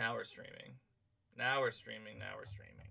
Now we're streaming. Now we're streaming. Now we're streaming.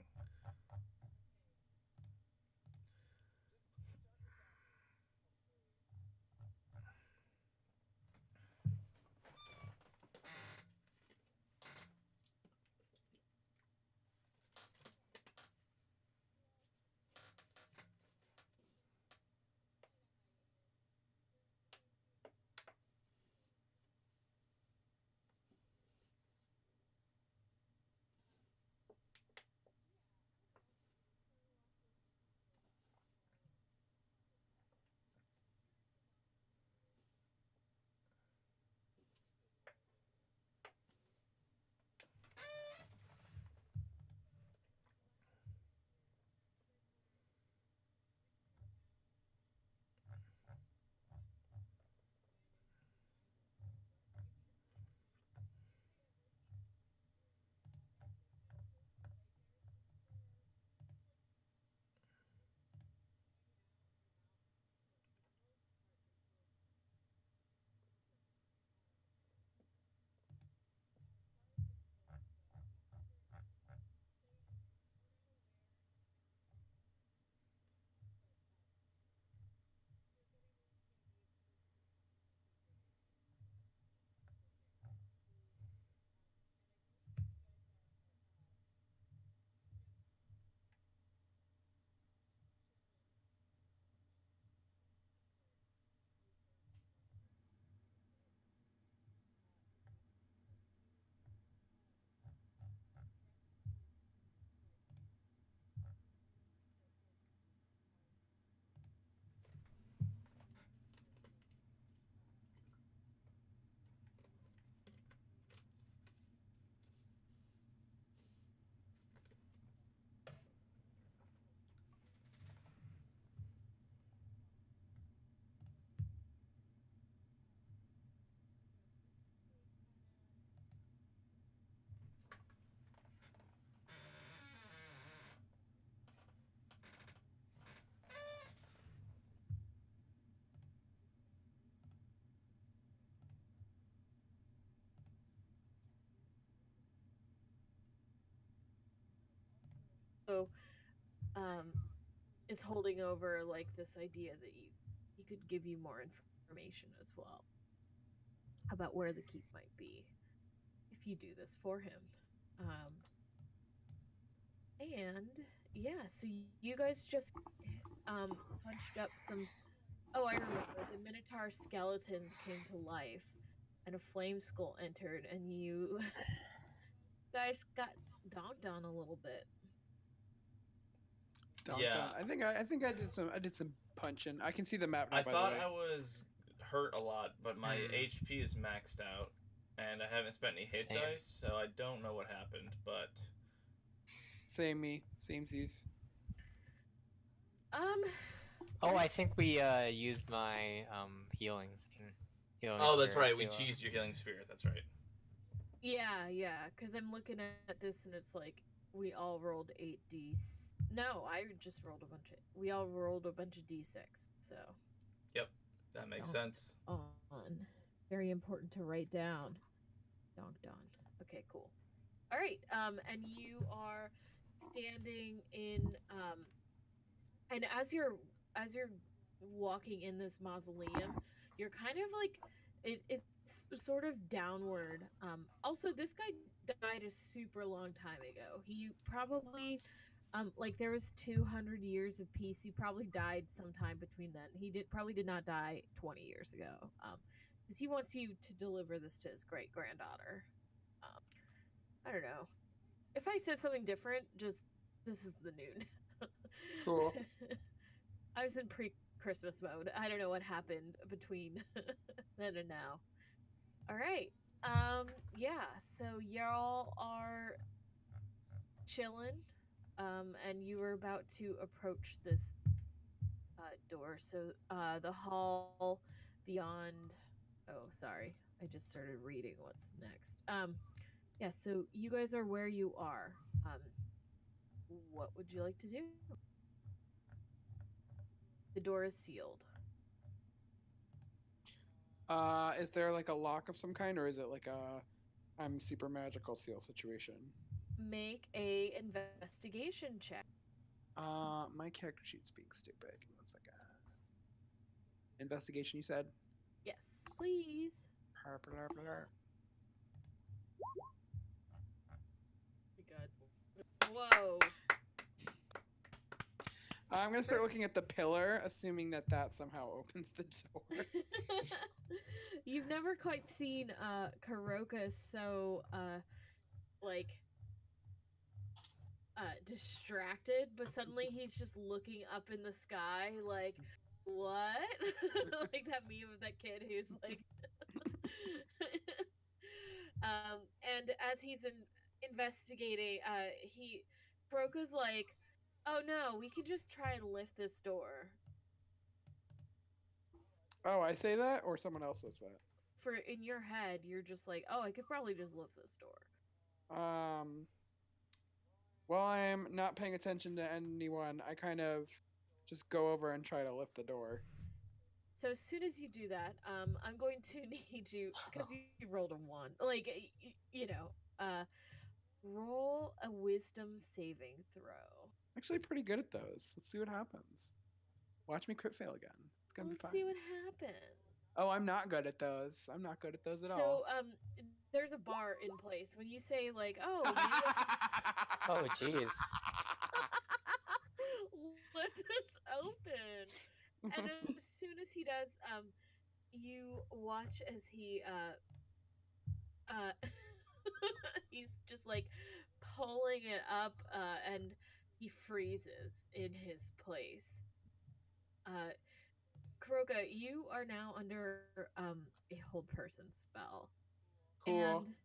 So, um, is holding over like this idea that he could give you more information as well about where the keep might be if you do this for him. Um, and yeah, so you guys just punched up some. Oh, I remember. The Minotaur skeletons came to life, and a flame skull entered, and you guys got donked on a little bit. Donked on. Yeah, I think I did some punching. I can see the map now, I by the thought I way. was hurt a lot, but my Hmm. HP is maxed out, and I haven't spent any hit Same. dice, so I don't know what happened. But Same me. Same Z's. Um, Oh, I there's think we used my healing thing, healing oh, that's spirit right. We to. cheesed your healing spirit. That's right. yeah, because I'm looking at this and it's like we all rolled 8d. No, I just rolled a bunch of. We all rolled a bunch of d6. So Yep, that makes donked sense. on. Very important to write down. Donked on. Okay, cool. All right. And you are standing in and as you're walking in this mausoleum, you're kind of like it's sort of downward. Also, this guy died a super long time ago. He probably like there was 200 years of peace. He probably died sometime between then. He did not die 20 years ago. Because he wants you to deliver this to his great granddaughter. Um, I don't know. If I said something different, just this is the noon. Cool. I was in pre-Christmas mode. I don't know what happened between then and now. All right. Yeah, so y'all are chilling and you were about to approach this door. So the hall beyond. Oh, sorry. I just started reading what's next. Yeah, so you guys are where you are. What would you like to do? The door is sealed. Is there like a lock of some kind, or is it like I'm super magical seal situation. Make a investigation check. My character sheet's being stupid. Give me 1 second. Investigation, you said? Yes, please. Blah, blah, blah. Good. Whoa. I'm gonna start looking at the pillar, assuming that somehow opens the door. You've never quite seen Karoka so like distracted, but suddenly he's just looking up in the sky like what? Like that meme of that kid who's like and as he's investigating, he Karoka's like, oh no, we can just try and lift this door. Oh, I say that, or someone else says that? For in your head, you're just like, oh, I could probably just lift this door. While I'm not paying attention to anyone, I kind of just go over and try to lift the door. So as soon as you do that, I'm going to need you because you rolled a 1. Like you know, roll a wisdom saving throw. Actually, pretty good at those. Let's see what happens. Watch me crit fail again. It's gonna Let's be fine. see what happens. Oh, I'm not good at those. I'm not good at those at all. So there's a bar in place. When you say like, oh, maybe Oh, jeez. lift this open, and as soon as he does, you watch as he he's just like pulling it up, and he freezes in his place. Karoka, you are now under a hold person spell. Cool. And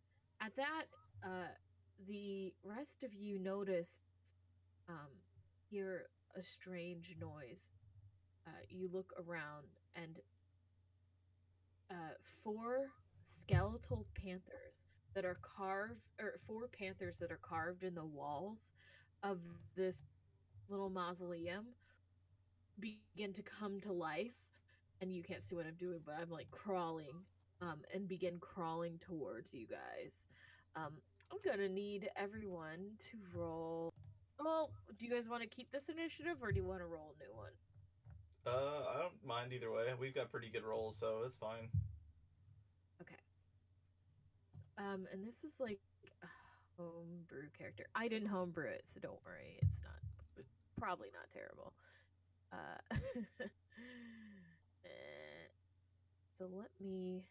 at that, the rest of you notice hear a strange noise. You look around and 4 skeletal panthers that are carved, or 4 panthers that are carved in the walls of this little mausoleum begin to come to life. And you can't see what I'm doing, but I'm like crawling, and begin crawling towards you guys. I'm gonna need everyone to roll. Well, do you guys want to keep this initiative, or do you want to roll a new one? I don't mind either way. We've got pretty good rolls, so it's fine. Okay. And this is like a homebrew character. I didn't homebrew it, so don't worry. It's probably not terrible. So let me.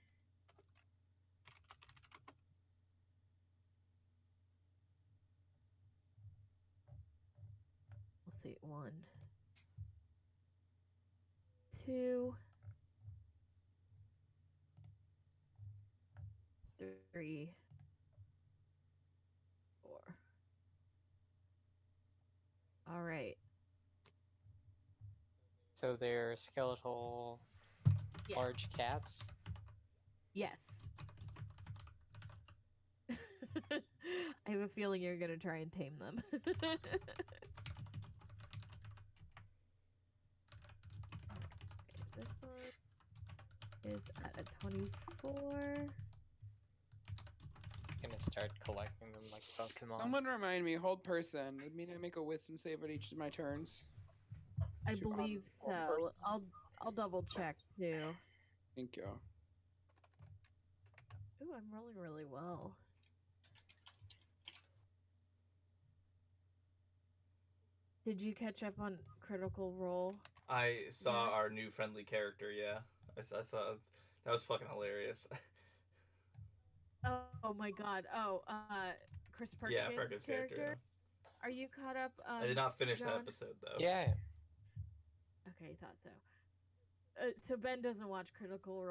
We'll see. 1, 2, 3, 4. All right. So they're skeletal Yeah. large cats? Yes. I have a feeling you're gonna try and tame them. Okay, this one is at a 24. Gonna start collecting them like Pokemon. Someone remind me, hold person. Would mean I make a wisdom save at each of my turns. I Should believe hold so. person. I'll double check too. Thank you. Ooh, I'm rolling really well. Did you catch up on Critical Role? I saw Yeah. our new friendly character. Yeah, I saw. That was fucking hilarious. Oh my god. Oh, Chris Perkins' Yeah, Perkins' character, Are you caught up? I did not finish that John? episode though. Yeah. Okay, thought so. So Ben doesn't watch Critical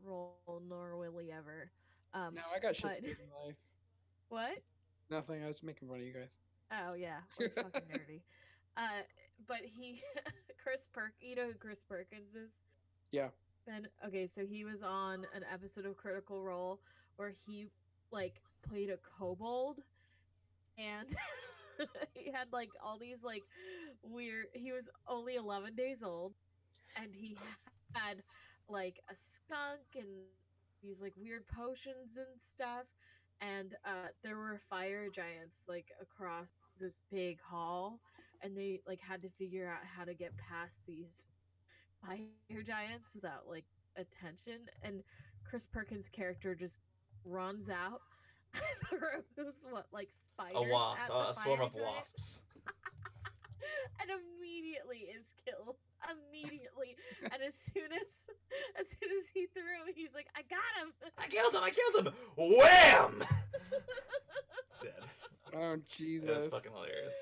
Role, nor will he ever. No, I got shit but- to do in life. What? Nothing. I was making fun of you guys. Oh yeah, we're fucking nerdy. But he, you know who Chris Perkins is? Yeah. Ben. Okay, so he was on an episode of Critical Role where he like played a kobold, and he had like all these like weird. He was only 11 days old, and he had like a skunk and these like weird potions and stuff. and there were fire giants like across this big hall, and they like had to figure out how to get past these fire giants without like attention. And Chris Perkins' character just runs out and throws what like spiders A wasp, at the a swarm fire of giant, wasps. and immediately is killed. Immediately, and as soon as he threw him, he's like, "I got him! I killed him! Wham! Dead. Oh It Jesus! was fucking hilarious.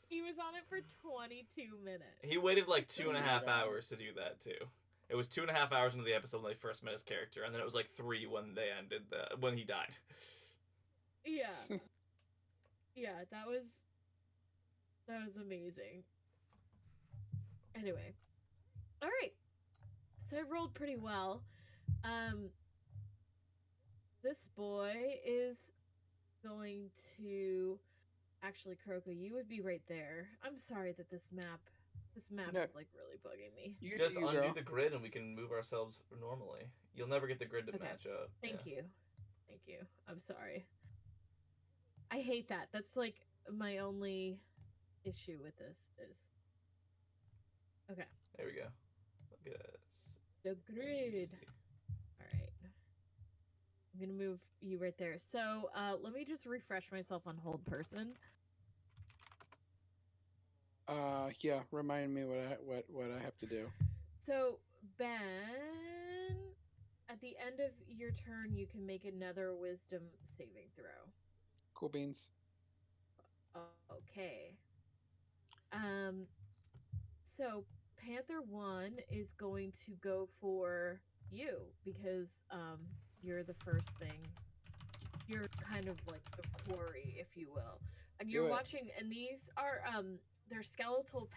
He was on it for 22 minutes." He waited like 2.5 God. hours to do that too. It was 2.5 hours into the episode when they first met his character, and then it was like 3 when they ended when he died. Yeah. Yeah, that was amazing. Anyway. All right. So I rolled pretty well. This boy is going to actually, Kroko, you would be right there. I'm sorry that this map No. is like really bugging me. You Just do you, undo girl. the grid and we can move ourselves normally. You'll never get the grid to Okay. match up. Thank you. Thank you. I'm sorry. I hate that. That's like my only issue with this is okay. There we go. Look at this. The grid. Easy. All right. I'm gonna move you right there. So let me just refresh myself on hold person. Yeah. Remind me what I have to do. So Ben, at the end of your turn, you can make another wisdom saving throw. Cool beans. Okay. So Panther 1 is going to go for you because you're the first thing. You're kind of like the quarry, if you will. And Do you're it. watching, and these are they're skeletal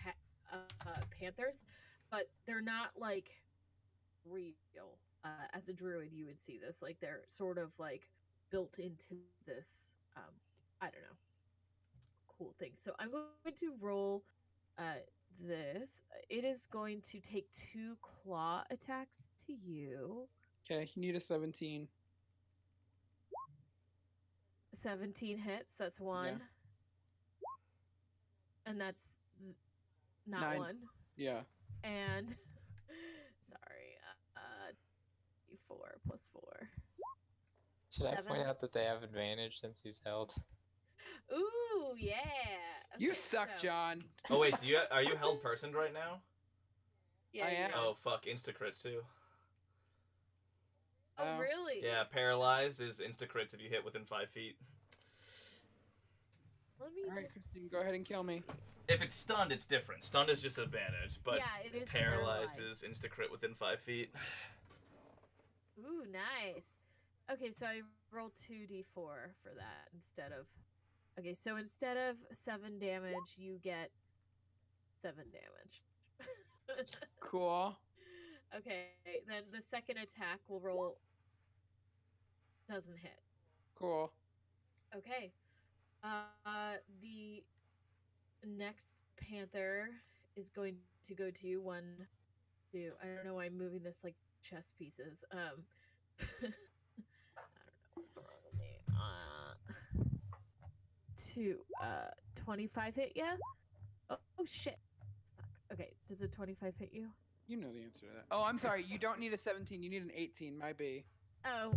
panthers, but they're not like real. As a druid, you would see this, like they're sort of like built into this I don't know, cool thing. So I'm going to roll this. It is going to take 2 claw attacks to you. Okay. You need a 17. 17 hits, that's 1. And that's not 9. 1. Yeah. And sorry, 4 plus 4. Should I 7. point out that they have advantage since he's held? Ooh, yeah. You Okay, suck, so- John. Oh wait, are you held personed right now? Yeah, I he am. is. Oh fuck, instacrits too. Oh, Oh. really? Yeah, paralyzed is instacrits if you hit within 5 feet. Let me All right, just... Christine, go ahead and kill me. If it's stunned, it's different. Stunned is just advantage, but yeah, it is paralyzed is instacrit within 5 feet. Ooh, nice. Okay, so I roll 2d4 for that instead of... Okay, so instead of 7 damage, you get 7 damage. Cool. Okay, then the second attack will roll... Doesn't hit. Cool. Okay. The next panther is going to go to you. 1, 2. I don't know why I'm moving this like chess pieces. I don't know what's wrong with me. 2. 25 hit ya? Oh shit. Fuck. Okay, does a 25 hit you? You know the answer to that. Oh, I'm sorry. You don't need a 17. You need an 18. My B. Oh.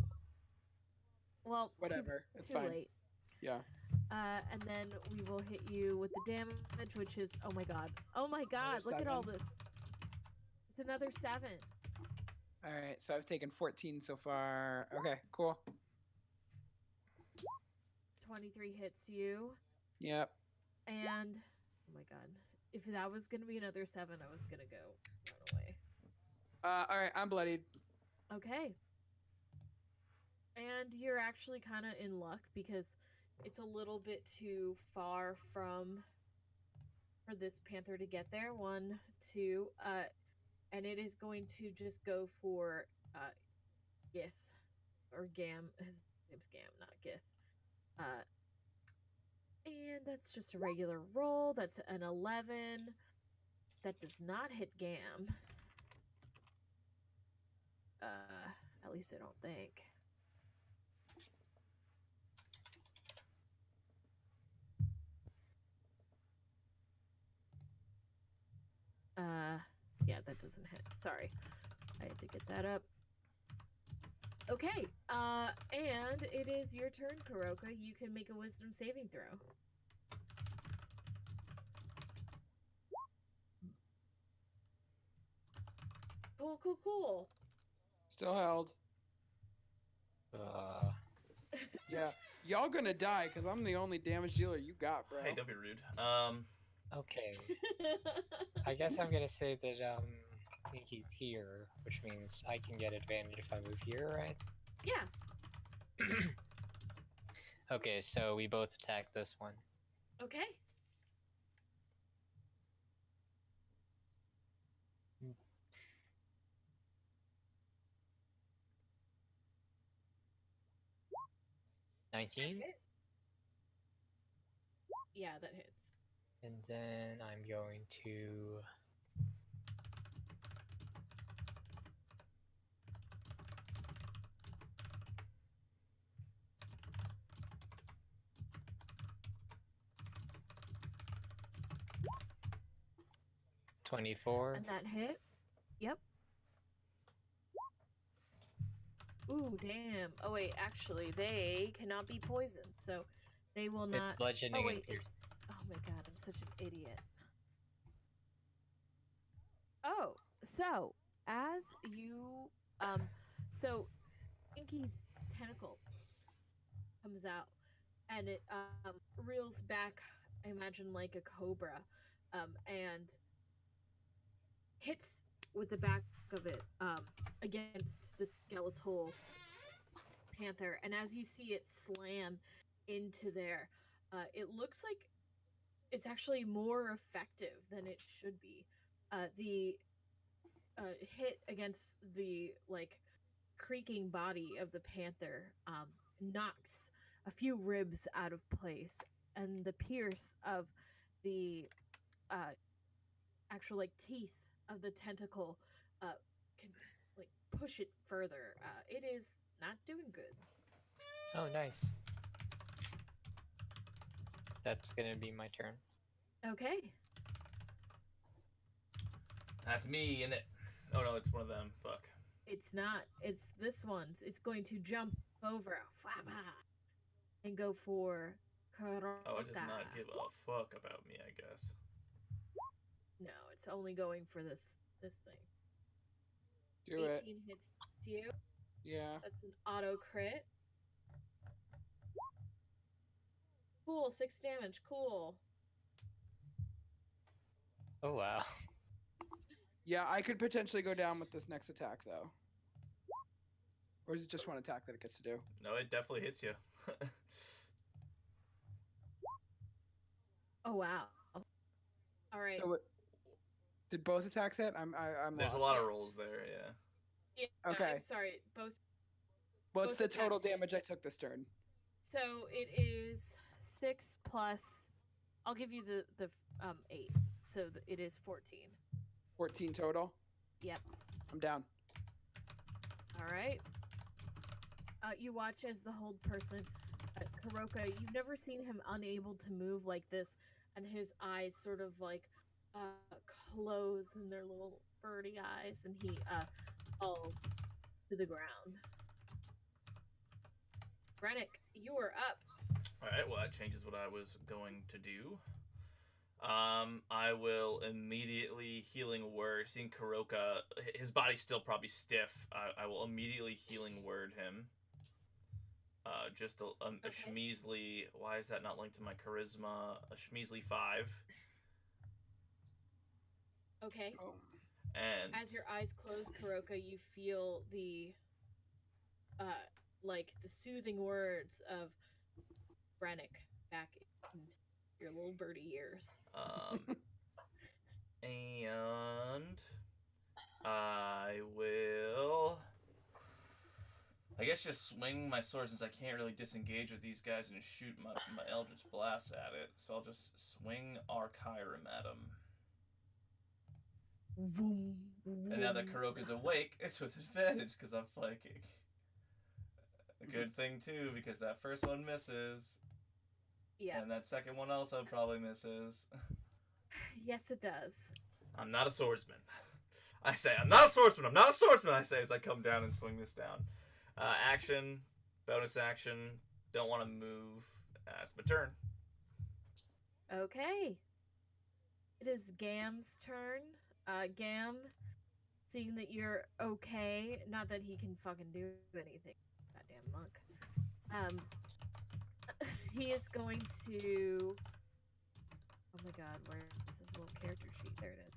Well, Whatever. It's too fine. late. Yeah. And then we will hit you with the damage, which is oh my god, look at all 7. this. It's another 7. All right. So I've taken 14 so far. Okay. Cool. 23 hits you, Yep. and oh my god, if that was gonna be another 7, I was gonna go run away. All right. I'm bloodied. Okay. And you're actually kind of in luck because it's a little bit too far for this panther to get there. 1, 2, and it is going to just go for Gith or Gam. His name's Gam, not Gith. And that's just a regular roll. That's an 11. That does not hit Gam. At least I don't think. that doesn't hit. Sorry. I had to get that up. Okay, and it is your turn, Kuroka. You can make a wisdom saving throw. Cool. Still held. Yeah, y'all gonna die because I'm the only damage dealer you got, bro. Hey, don't be rude. Okay. I guess I'm gonna say that I think he's here, which means I can get advantage if I move here, right? Yeah, Okay, so we both attack this one. okay. That 19, hits. Yeah, that hits. and then I'm going to $24. And that hit? Yep. Ooh, damn. Oh, wait, actually, they cannot be poisoned, so they will not. It's bludgeoning Oh, and wait, pierce. it's. Oh my god, I'm such an idiot. Oh, so, as you. So, Inky's tentacle comes out, and it, reels back, I imagine, like a cobra, and hits with the back of it against the skeletal panther. And as you see it slam into there, it looks like it's actually more effective than it should be. The hit against the like creaking body of the panther knocks a few ribs out of place, and the pierce of the actual like teeth of the tentacle can like push it further. It is not doing good. Oh, nice. That's gonna be my turn. Okay. That's me, innit? Oh no, it's one of them. Fuck. It's not. It's this one's. It's going to jump over and go for Kuroka. Oh, it does not give a fuck about me, I guess. No, it's only going for this thing. Do it. 18 hits you. Yeah. That's an auto crit. Cool, 6 damage. Cool. Oh wow. Yeah, I could potentially go down with this next attack though. Or is it just one attack that it gets to do? No, it definitely hits you. Oh wow. All right. So did both attacks hit? I'm There's a lost. lot of Yes. rolls there, yeah. Yeah, Okay. I'm sorry. Both. What's both the total attacks hit. damage I took this turn? So it is 6 plus. I'll give you the 8. So it is 14. 14 total? Yep. I'm down. All right. You watch as the hold person, Kuroka, you've never seen him unable to move like this, and his eyes sort of like close in their little birdie eyes, and he falls to the ground. Rennick, you are up. Alright, well, that changes what I was going to do. I will immediately healing word. Seeing Kuroka, his body's still probably stiff. I will immediately healing word him. Just a Okay. schmeasly. Why is that not linked to my charisma? A schmeasly 5. Okay. Oh. And As your eyes close, Kuroka, you feel the like the soothing words of Rennick back in your little birdie ears. And I will, I guess, just swing my sword since I can't really disengage with these guys and shoot my Eldritch Blast at it. So I'll just swing Archiram at him. And now that Kuroka's awake, it's with advantage because I'm flanking. A good thing too, because that first one misses. Yeah. And that second one also probably misses. Yes, it does. I'm not a swordsman. I say, I'm not a swordsman. I'm not a swordsman. I say as I come down and swing this down. Action, bonus action. Don't want to move. It's my turn. Okay. It is Gam's turn. Gam, seeing that you're okay, not that he can fucking do anything. Goddamn monk. He is going to. Oh my god, where is his little character sheet? There it is.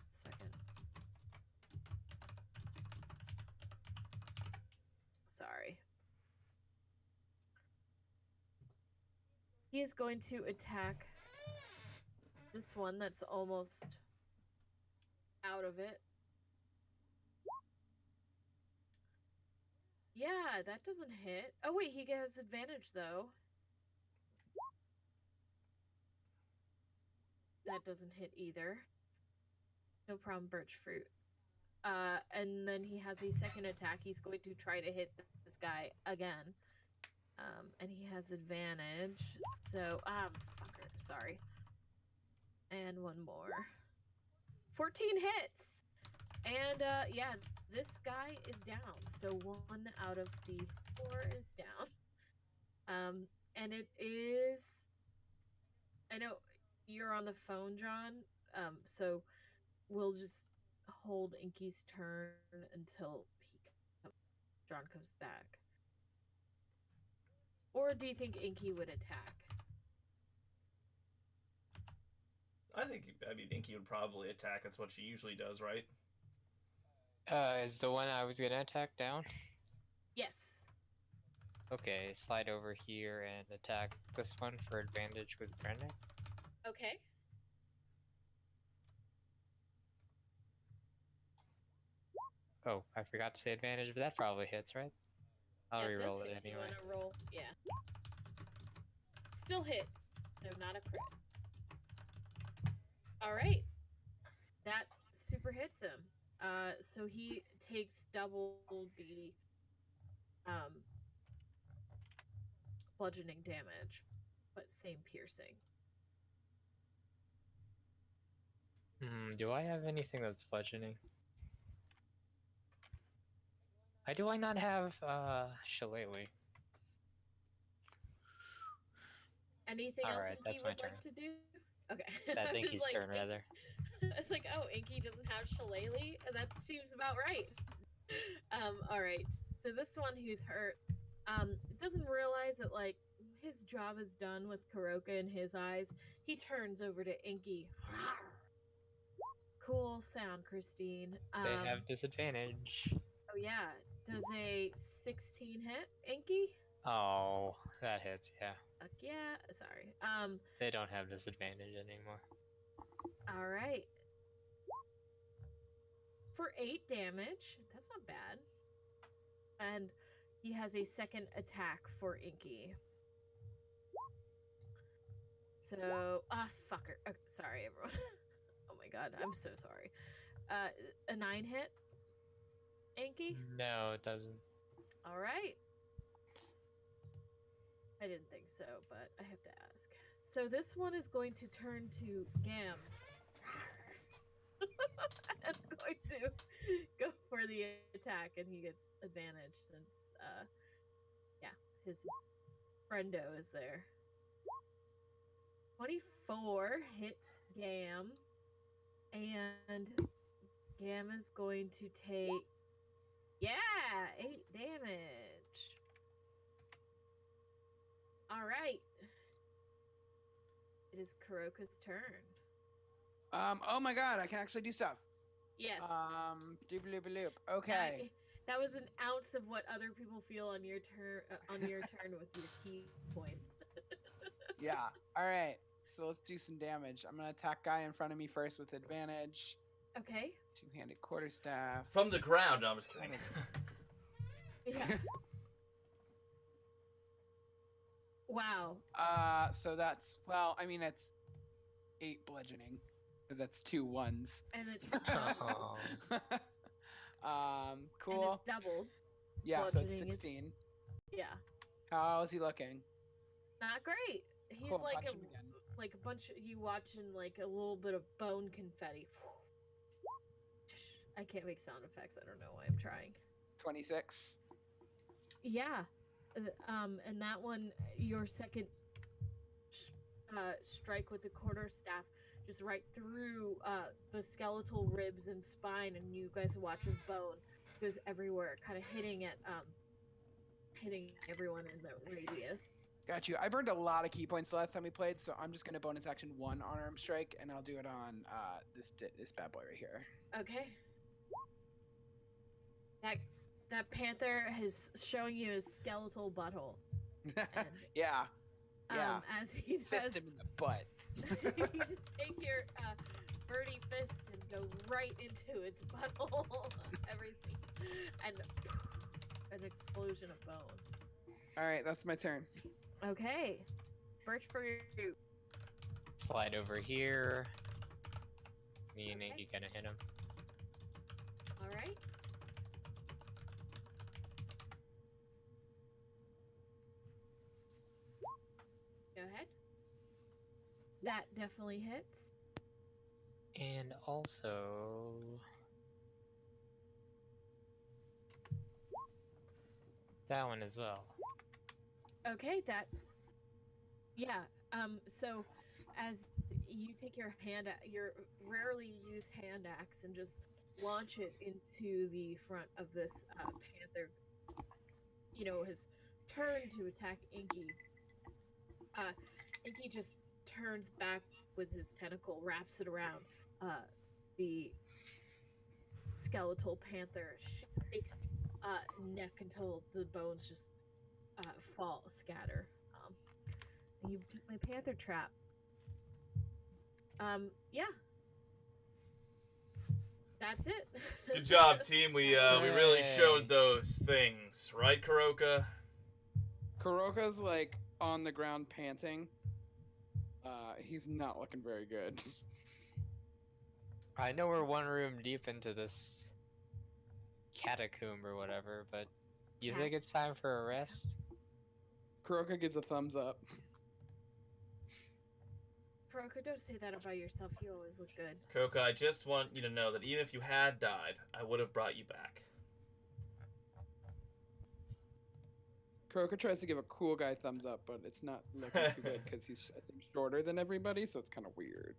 Second. Sorry. He is going to attack this one that's almost out of it. Yeah, that doesn't hit. Oh wait, he has advantage though. That doesn't hit either. No problem, birch fruit. And then he has a second attack. He's going to try to hit this guy again. And he has advantage. So, fucker, sorry. And one more. 14 hits! And, yeah, this guy is down. So 1 out of the 4 is down. And it is... I know you're on the phone, John. So we'll just hold Inky's turn until John comes back. Or do you think Inky would attack? I mean, Inky would probably attack. That's what she usually does, right? Is the one I was gonna attack down? Yes. Okay, slide over here and attack this one for advantage with Brennan. Okay. Oh, I forgot to say advantage, but that probably hits, right? I'll That re-roll does it hit. Do you anyway. wanna roll? Yeah. Still hits. No, not a crit. Alright. That super hits him. So he takes double the bludgeoning damage, but same piercing. Do I have anything that's bludgeoning? Why do I not have Shillelagh? Anything else Alright, Inky that's my would like to do? Okay. That's I was Inky's like, turn, rather. It's like, oh, Inky doesn't have Shillelagh? That seems about right. Alright. So this one who's hurt, doesn't realize that, like, his job is done with Kuroka in his eyes. He turns over to Inky. Cool sound, Christine. They have disadvantage. Oh yeah. Does a 16 hit, Inky? Oh, that hits, yeah. Fuck yeah. Sorry. They don't have disadvantage anymore. Alright. For 8 damage. That's not bad. And he has a second attack for Inky. So, fucker. Okay, sorry, everyone. Oh my god, I'm so sorry. A 9 hit? Inky? No, it doesn't. Alright. I didn't think so, but I have to ask. So this one is going to turn to Gam. I'm going to go for the attack, and he gets advantage since, yeah, his friendo is there. 24 hits Gam, and Gam is going to take, yeah, 8 damage. All right. It is Kuroka's turn. Oh my god, I can actually do stuff. Yes. Doop-a-loop-a-loop. Okay. That was an ounce of what other people feel on your turn. On your turn with your key point. Yeah. All right. So let's do some damage. I'm gonna attack guy in front of me first with advantage. Okay. Two-handed quarterstaff. From the ground. No, I'm just kidding. Yeah. Wow. So that's, well, I mean, it's 8 bludgeoning because that's 2 1s. And it's Oh. Cool. and it's doubled. Yeah, so it's bludgeoning is- 16. Yeah. How's he looking? Not great. He's Cool, like punch a him again. like a bunch of you watching like a little bit of bone confetti. I can't make sound effects. I don't know why I'm trying. 26. Yeah. And that one, your second strike with the quarterstaff, just right through the skeletal ribs and spine, and you guys watch as bone goes everywhere, kind of hitting everyone in the radius. Got you. I burned a lot of key points the last time we played, so I'm just gonna bonus action 1 unarmed strike, and I'll do it on this bad boy right here. Okay. That panther is showing you his skeletal butthole. And, Yeah. Yeah. As he does, Fist him in the butt. you just take your birdie fist and go right into its butthole, everything, and an explosion of bones. All right, that's my turn. Okay, Birch for you. Slide over here. Me and Okay. Inky gonna hit him. All right. Go ahead. That definitely hits. And also... that one as well. Okay, that. Yeah. So, as you take your your rarely used hand axe, and just launch it into the front of this panther, has turned to attack Inky. Inky just turns back with his tentacle, wraps it around the skeletal panther, shakes neck until the bones just scatter. You beat my panther trap. Yeah. That's it. Good job, team. We really Hooray. showed those things, right, Kuroka? Kuroka's like on the ground panting. He's not looking very good. I know we're one room deep into this catacomb or whatever, but you think it's time for a rest? Kuroka gives a thumbs up. Kuroka, don't say that about yourself. You always look good. Kuroka, I just want you to know that even if you had died, I would have brought you back. Kuroka tries to give a cool guy thumbs up, but it's not looking too good because he's, I think, shorter than everybody, so it's kind of weird.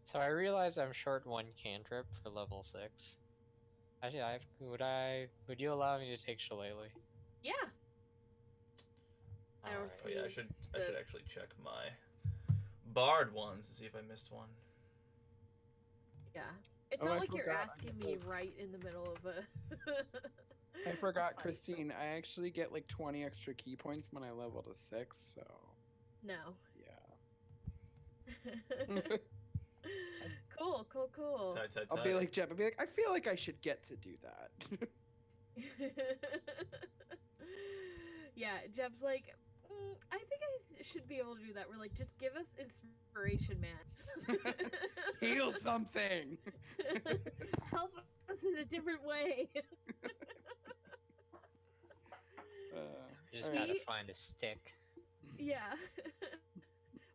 So I realize I'm short 1 cantrip for level 6. Would you allow me to take Shillelagh? Yeah. I don't Alright, well, yeah, I see should the- actually check my barred ones to see if I missed one. Yeah. It's Oh, not I like you're forgot. asking me right in the middle of a. I forgot, a fight. Christine. I actually get like 20 extra key points when I level to 6, so No. yeah. Cool. Tight. I'll be like Jeb. I'll be like, I feel like I should get to do that. Yeah, Jeb's like, I think I should be able to do that. We're like, just give us inspiration, man. Heal something. Help us in a different way. You just alright. gotta find a stick. Yeah.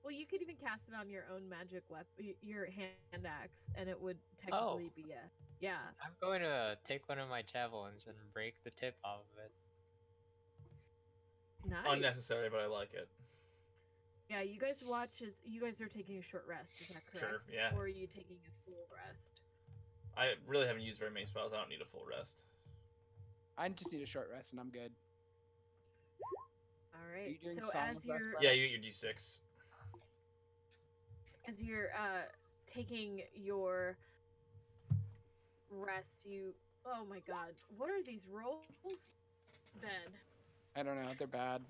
Well, you could even cast it on your own magic weapon, your hand axe, and it would technically be a. Yeah. I'm going to take one of my javelins and break the tip off of it. Nice. Unnecessary, but I like it. Yeah, you guys watch as you guys are taking a short rest. Is that correct? Sure, yeah. Or are you taking a full rest? I really haven't used very many spells. I don't need a full rest. I just need a short rest and I'm good. All Are right. you doing So Song as of you're Rest, Yeah, you get your D6. as you're taking your rest, oh my god, what are these rolls? Ben. I don't know. They're bad.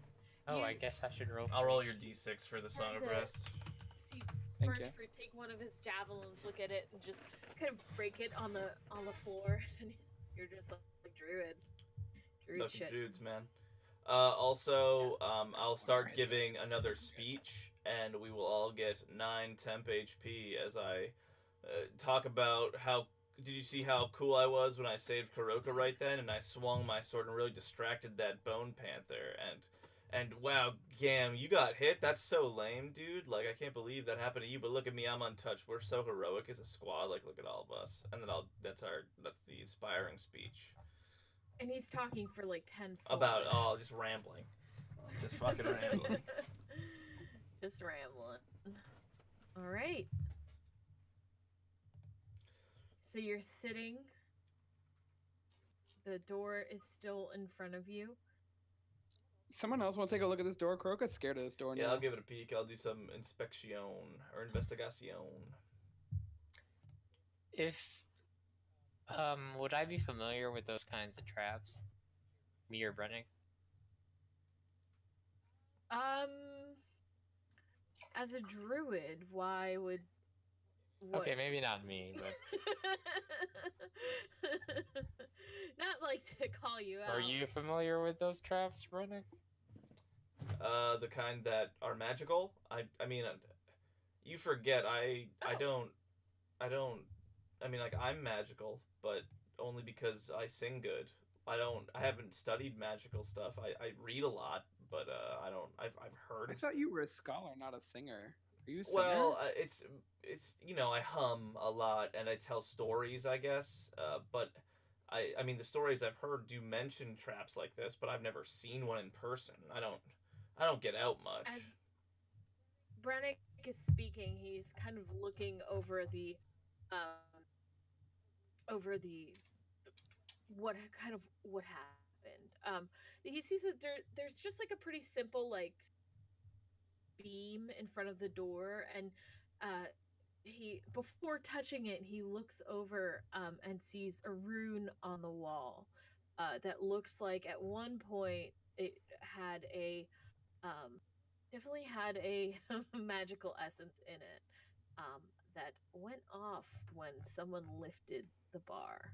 Oh, I You- guess I should roll. I'll roll your D6 for the Song of to- Rest. See Thank you. Birchford take one of his javelins, look at it, and just kind of break it on the floor, and you're just like druid Fucking shit. dudes, man. Also, I'll start giving another speech, and we will all get 9 temp HP as I talk about how Did you see how cool I was when I saved Kuroka right then, and I swung my sword and really distracted that Bone Panther, and wow, Gam, you got hit? That's so lame, dude. Like, I can't believe that happened to you, but look at me, I'm untouched. We're so heroic as a squad, like, look at all of us. And then that's the inspiring speech. And he's talking for like 10 full About, minutes. oh, just rambling. Just fucking rambling. Just rambling. Alright. So you're sitting. The door is still in front of you. Someone else want to take a look at this door? Kuroka's scared of this door now. Yeah, I'll give it a peek. I'll do some inspection or investigación. If would I be familiar with those kinds of traps? Me or Brennick? As a druid, why would... What? Okay, maybe not me, but Not like to call you out. are you familiar with those traps, Brennick? The kind that are magical. I mean, you forget. I don't. I mean, like, I'm magical, but only because I sing good. I haven't studied magical stuff. I read a lot, but I've heard. I thought you were a scholar, not a singer. Are you a singer? Well, it's I hum a lot and I tell stories, I guess. But I mean, the stories I've heard do mention traps like this, but I've never seen one in person. I don't get out much. As Brennick is speaking, he's kind of looking over the what happened. He sees that there's just like a pretty simple like beam in front of the door, and he, before touching it, he looks over and sees a rune on the wall that looks like at one point it had a definitely had a magical essence in it that went off when someone lifted the bar.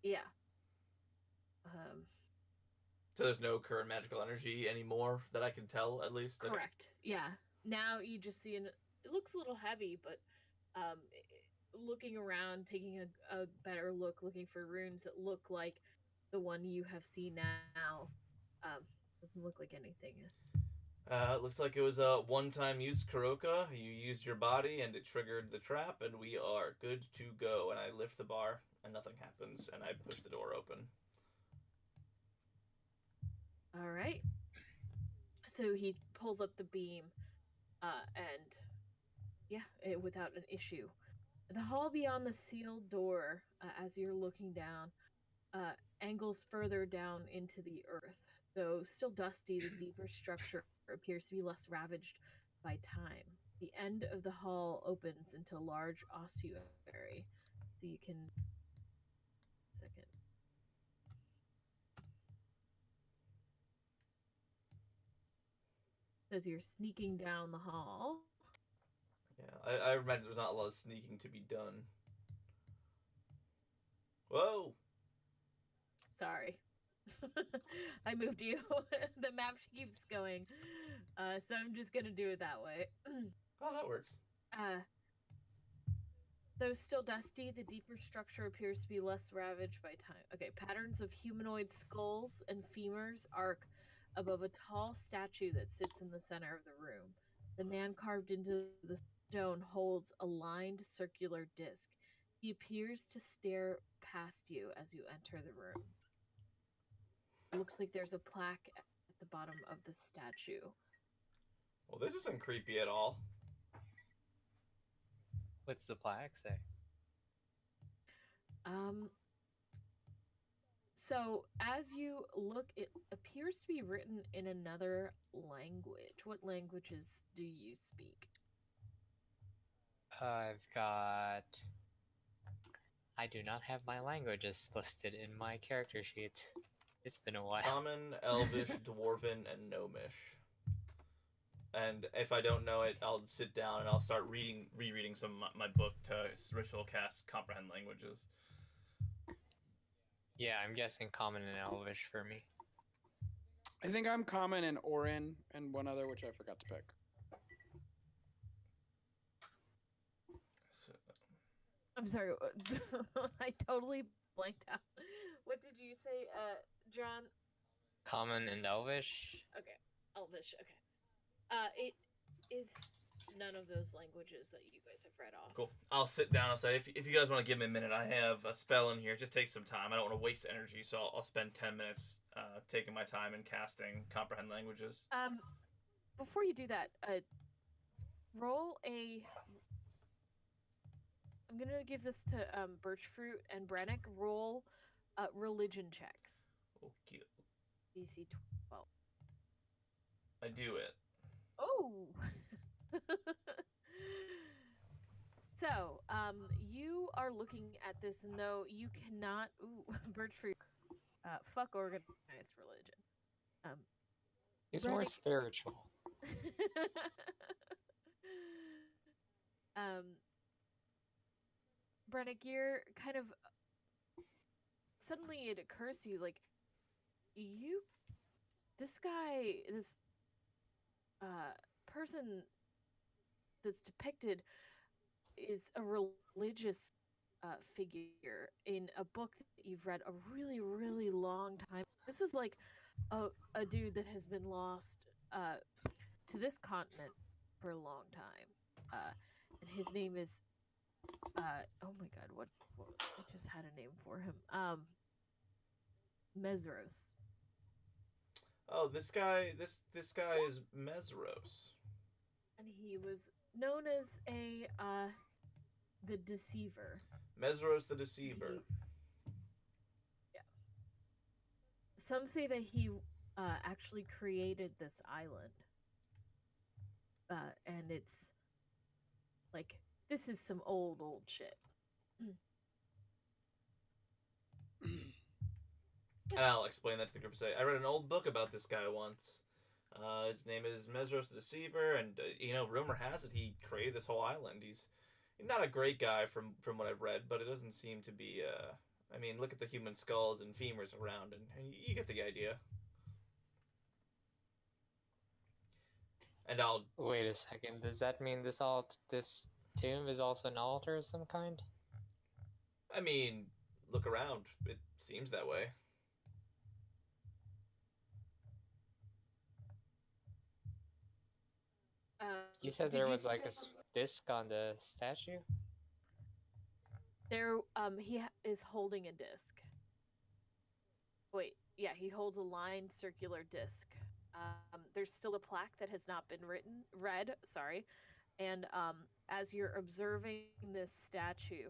Yeah. So there's no current magical energy anymore that I can tell, at least. Correct. Yeah. Now you just see it looks a little heavy, but looking around, taking a better look, looking for runes that look like the one you have seen now, doesn't look like anything. It looks like it was a one-time use, Kuroka. You used your body and it triggered the trap, and we are good to go. And I lift the bar, and nothing happens, and I push the door open. All right. So he pulls up the beam, and yeah, without an issue. The hall beyond the sealed door, as you're looking down, angles further down into the earth. Though still dusty, the deeper structure appears to be less ravaged by time. The end of the hall opens into a large ossuary, so you can... Second. As you're sneaking down the hall. Yeah, I imagine there's not a lot of sneaking to be done. Whoa! Sorry. I moved you. The map keeps going. So I'm just gonna do it that way. Oh, that works. Though still dusty, the deeper structure appears to be less ravaged by time. Okay, patterns of humanoid skulls and femurs arc above a tall statue that sits in the center of the room. The man carved into the stone holds a lined circular disc. He appears to stare past you as you enter the room. It looks like there's a plaque at the bottom of the statue. Well, this isn't creepy at all. What's the plaque say? So as you look, it appears to be written in another language. What languages do you speak? I've got... I do not have my languages listed in my character sheet. It's been a while. Common, Elvish, Dwarven, and Gnomish. And if I don't know it, I'll sit down and I'll start rereading some of my book to ritual cast comprehend languages. Yeah, I'm guessing common and Elvish for me. I think I'm common and Orin and one other, which I forgot to pick. I'm sorry. I totally blanked out. What did you say, John? Common and Elvish. Okay, Elvish. Okay. It is none of those languages that you guys have read off. Cool. I'll sit down. I'll say, if you guys want to give me a minute, I have a spell in here. It just takes some time. I don't want to waste energy, so I'll spend 10 minutes taking my time and casting Comprehend Languages. Before you do that, roll a. I'm gonna give this to Birchfruit and Brennick. Roll religion checks. Okay. DC 12. I do it. Oh. So, you are looking at this, and though you cannot, Birchfruit, fuck organized religion. He's more Brennick- spiritual. Brennick, you're kind of suddenly it occurs to you, like, this guy, this person that's depicted is a religious figure in a book that you've read a really, really long time. This is like a dude that has been lost to this continent for a long time. And his name is oh my god, what I just had a name for him. Mesros. Oh, this guy is Mesros. And he was known as the Deceiver. Mesros the Deceiver. Yeah. Some say that he actually created this island. And it's like, this is some old shit. And I'll explain that to the group. Say, I read an old book about this guy once. His name is Mesros the Deceiver, and rumor has it he created this whole island. He's not a great guy from what I've read, but it doesn't seem to be. I mean, look at the human skulls and femurs around, and you get the idea. And I'll wait a second. Does that mean this tomb is also an altar of some kind? I mean, look around. It seems that way. You said there was like a disc on the statue? There, he is holding a disc. Wait, yeah, he holds a lined circular disc. There's still a plaque that has not been read, sorry. And as you're observing this statue,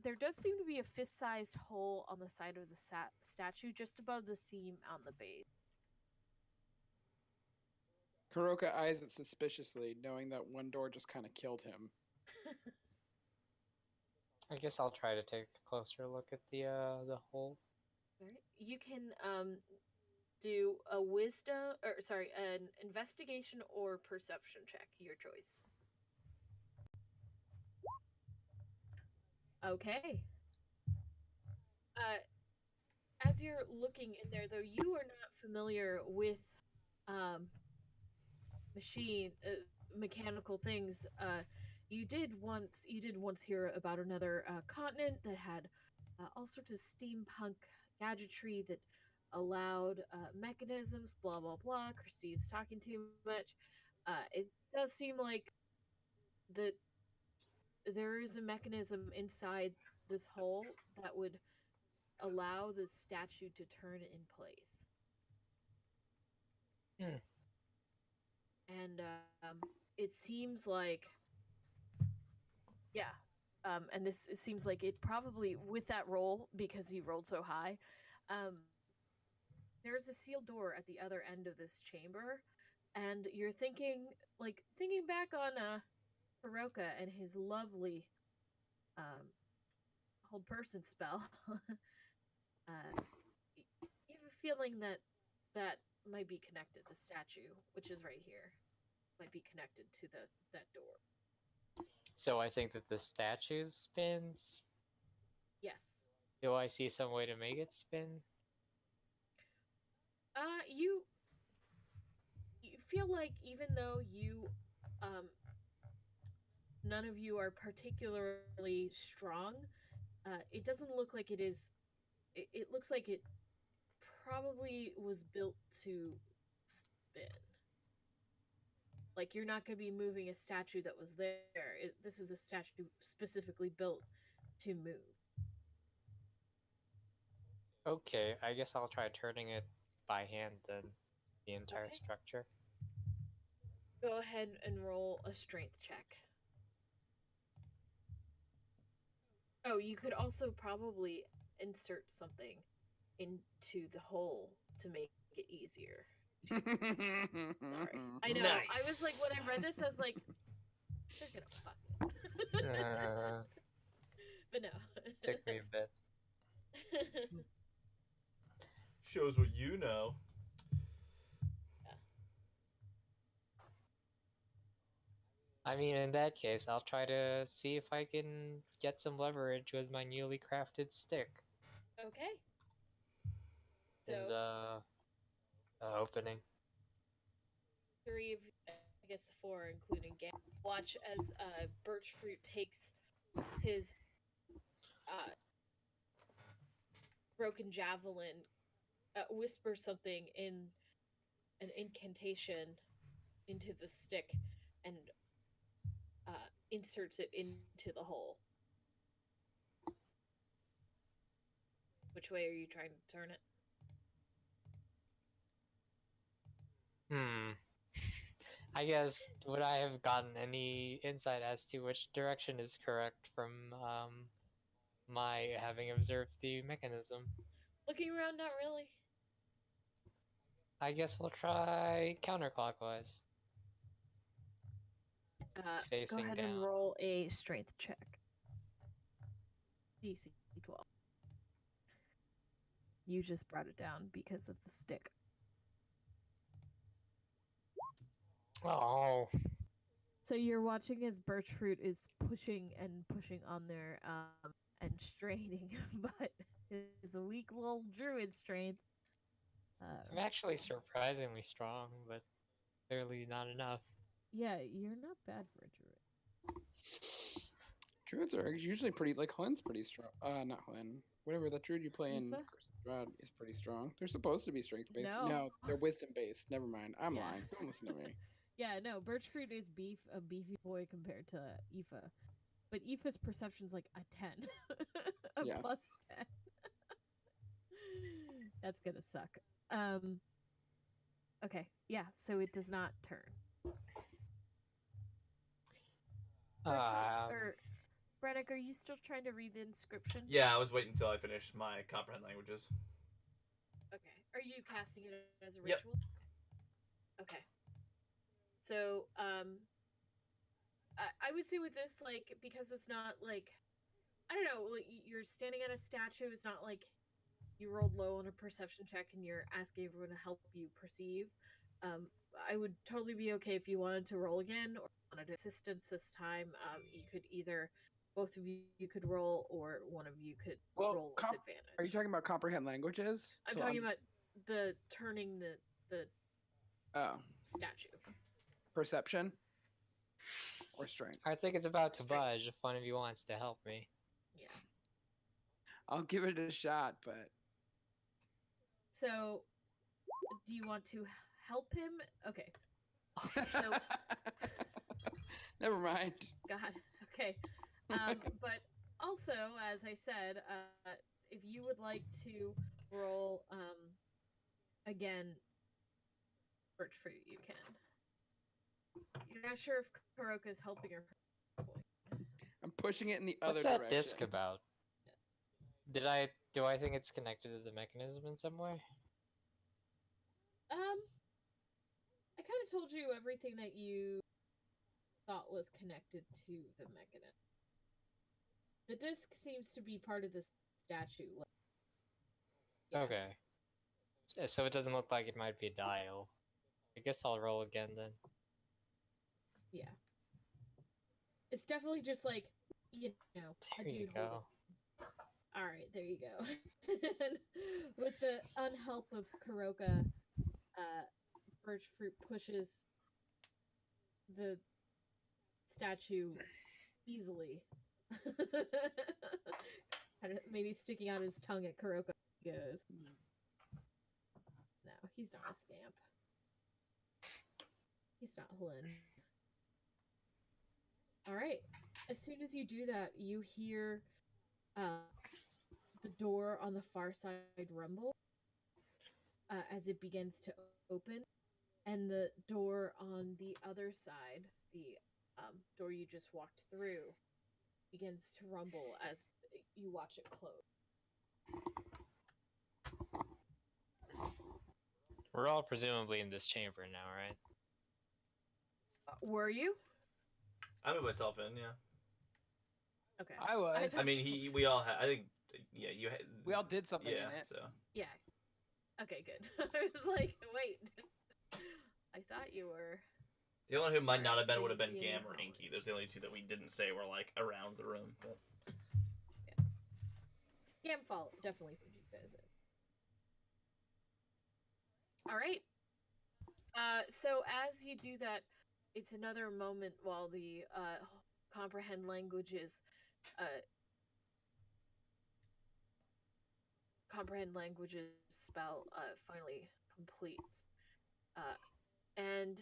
there does seem to be a fist-sized hole on the side of the statue, just above the seam on the base. Kuroka eyes it suspiciously, knowing that one door just kind of killed him. I guess I'll try to take a closer look at the hole. All right. You can do an investigation or perception check, your choice. Okay. As you're looking in there, though, you are not familiar with mechanical things. You did once hear about another continent that had all sorts of steampunk gadgetry that allowed mechanisms, blah blah blah. Christine's talking too much. It does seem like that there is a mechanism inside this hole that would allow the statue to turn in place. And it seems like, yeah, and this seems like it probably, with that roll, because he rolled so high, there's a sealed door at the other end of this chamber, and you're thinking back on Kuroka and his lovely hold person spell. You have a feeling that might be connected. The statue, which is right here, might be connected to that door. So I think that the statue spins? Yes. Do I see some way to make it spin? You feel like, even though you none of you are particularly strong, it doesn't look like it is. It looks like it probably was built to spin. Like, you're not going to be moving a statue that was there. This is a statue specifically built to move. Okay, I guess I'll try turning it by hand then. The entire Okay. structure. Go ahead and roll a strength check. Oh, you could also probably insert something into the hole to make it easier. Sorry. I know. I was like, when I read this, I was like, they're gonna fuck it. But no. Took me a bit. Shows what you know. I mean, in that case, I'll try to see if I can get some leverage with my newly crafted stick Okay. in So, the opening. three of, I guess the four, including Gam, watch as Birchfruit takes his broken javelin, whispers something in an incantation into the stick, and inserts it into the hole. Which way are you trying to turn it? I guess, would I have gotten any insight as to which direction is correct from my having observed the mechanism? Looking around, not really. I guess we'll try counterclockwise. Go ahead down. and roll a strength check. DC 12. You just brought it down because of the stick. Oh. So you're watching as Birchfruit is pushing on there and straining, but it's a weak little druid strength. I'm actually surprisingly strong, but clearly not enough. Yeah, you're not bad for a druid. Druids are usually pretty, like, Hlen's pretty strong. Not Hlen. Whatever, that druid you play in Aoife? Curse of Strahd is pretty strong. They're supposed to be strength-based. No. They're wisdom-based. Never mind. I'm Yeah. lying. Don't listen to me. Yeah, no, Birchfruit is a beefy boy compared to Aoife. But Aoife's perception's like a 10. a Yeah. plus 10. That's gonna suck. Okay, yeah, so it does not turn. Or Brennick, are you still trying to read the inscription? Yeah, I was waiting until I finished my comprehend languages. Okay. Are you casting it as a Yep. ritual? Okay. So, I would say with this, like, because it's not like, I don't know, like, you're standing at a statue. It's not like you rolled low on a perception check and you're asking everyone to help you perceive. I would totally be okay if you wanted to roll again or wanted assistance this time. You could either, both of you could roll, or one of you could roll with advantage. Are you talking about comprehend languages? I'm talking about the turning the statue. Perception or strength? I think it's about to budge if one of you wants to help me. Yeah. I'll give it a shot, but... So, do you want to help him? Okay. So... Never mind. God. Okay. But also, as I said, if you would like to roll again, Birchfruit, you can. You're not sure if Kuroka's helping or I'm pushing it in the What's other that direction. disc about? Do I think it's connected to the mechanism in some way? I kind of told you everything that you thought was connected to the mechanism. The disc seems to be part of the statue. Yeah. Okay. So it doesn't look like it might be a dial. I guess I'll roll again then. Yeah. It's definitely just like, you know, there a dude you go. Alright, there you go. With the unhelp of Kuroka, Birchfruit pushes the statue easily. Kind of maybe sticking out his tongue at Kuroko. He goes, no, he's not a scamp. He's not Helen. All right. As soon as you do that, you hear the door on the far side rumble as it begins to open, and the door on the other side, the door you just walked through, begins to rumble as you watch it close. We're all presumably in this chamber now, right? Were you? I moved myself in, yeah. Okay. I was. I mean, we all had. I think, yeah, you had. We all did something yeah, in it. so. Yeah. Okay, good. I was like, wait. I thought you were. The only one who might not have So been you would have been see any Gam or power. Inky. Those are the only two that we didn't say were like around the room. But Gamfall definitely put you guys in. All right. So as you do that, it's another moment while the comprehend languages spell finally completes. And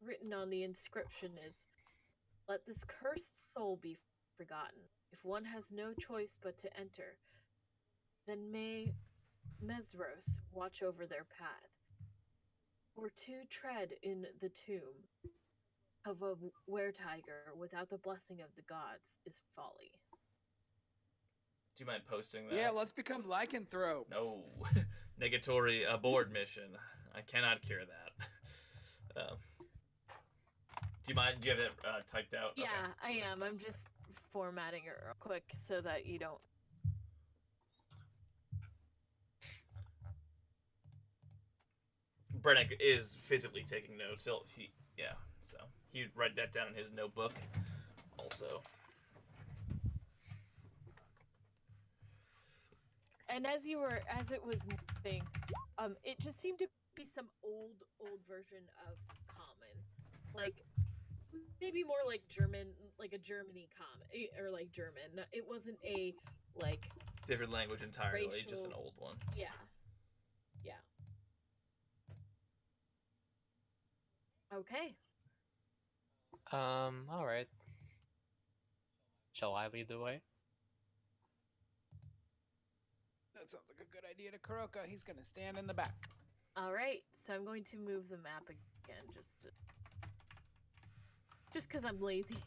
written on the inscription is, "Let this cursed soul be forgotten. If one has no choice but to enter, then may Mesros watch over their path. For to tread in the tomb of a were-tiger without the blessing of the gods is folly." do you mind posting that? Yeah, let's become lycanthropes. No. Negatory abort mission. I cannot cure that. Do you mind? Do you have that typed out? Yeah, Okay. I am. I'm just formatting it real quick so that you don't. Brennick is physically taking notes. So he'd write that down in his notebook. Also. And as it was moving, it just seemed to be some old version of common, like maybe more like German, like a Germany common, or like German. It wasn't a like Different language entirely, just an racial- old one. yeah. Okay. All right. Shall I lead the way? That sounds like a good idea to Kuroka. He's gonna stand in the back. All right. So I'm going to move the map again, just because I'm lazy.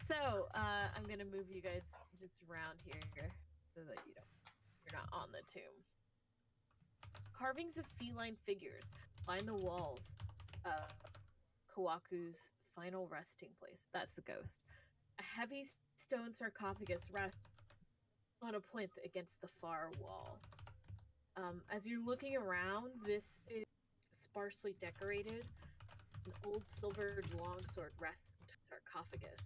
So I'm gonna move you guys just around here so that you're not on the tomb. Carvings of feline figures line the walls of Kawaku's final resting place. That's the ghost. A heavy stone sarcophagus rests on a plinth against the far wall. As you're looking around, this is sparsely decorated. An old silver longsword rests on the sarcophagus.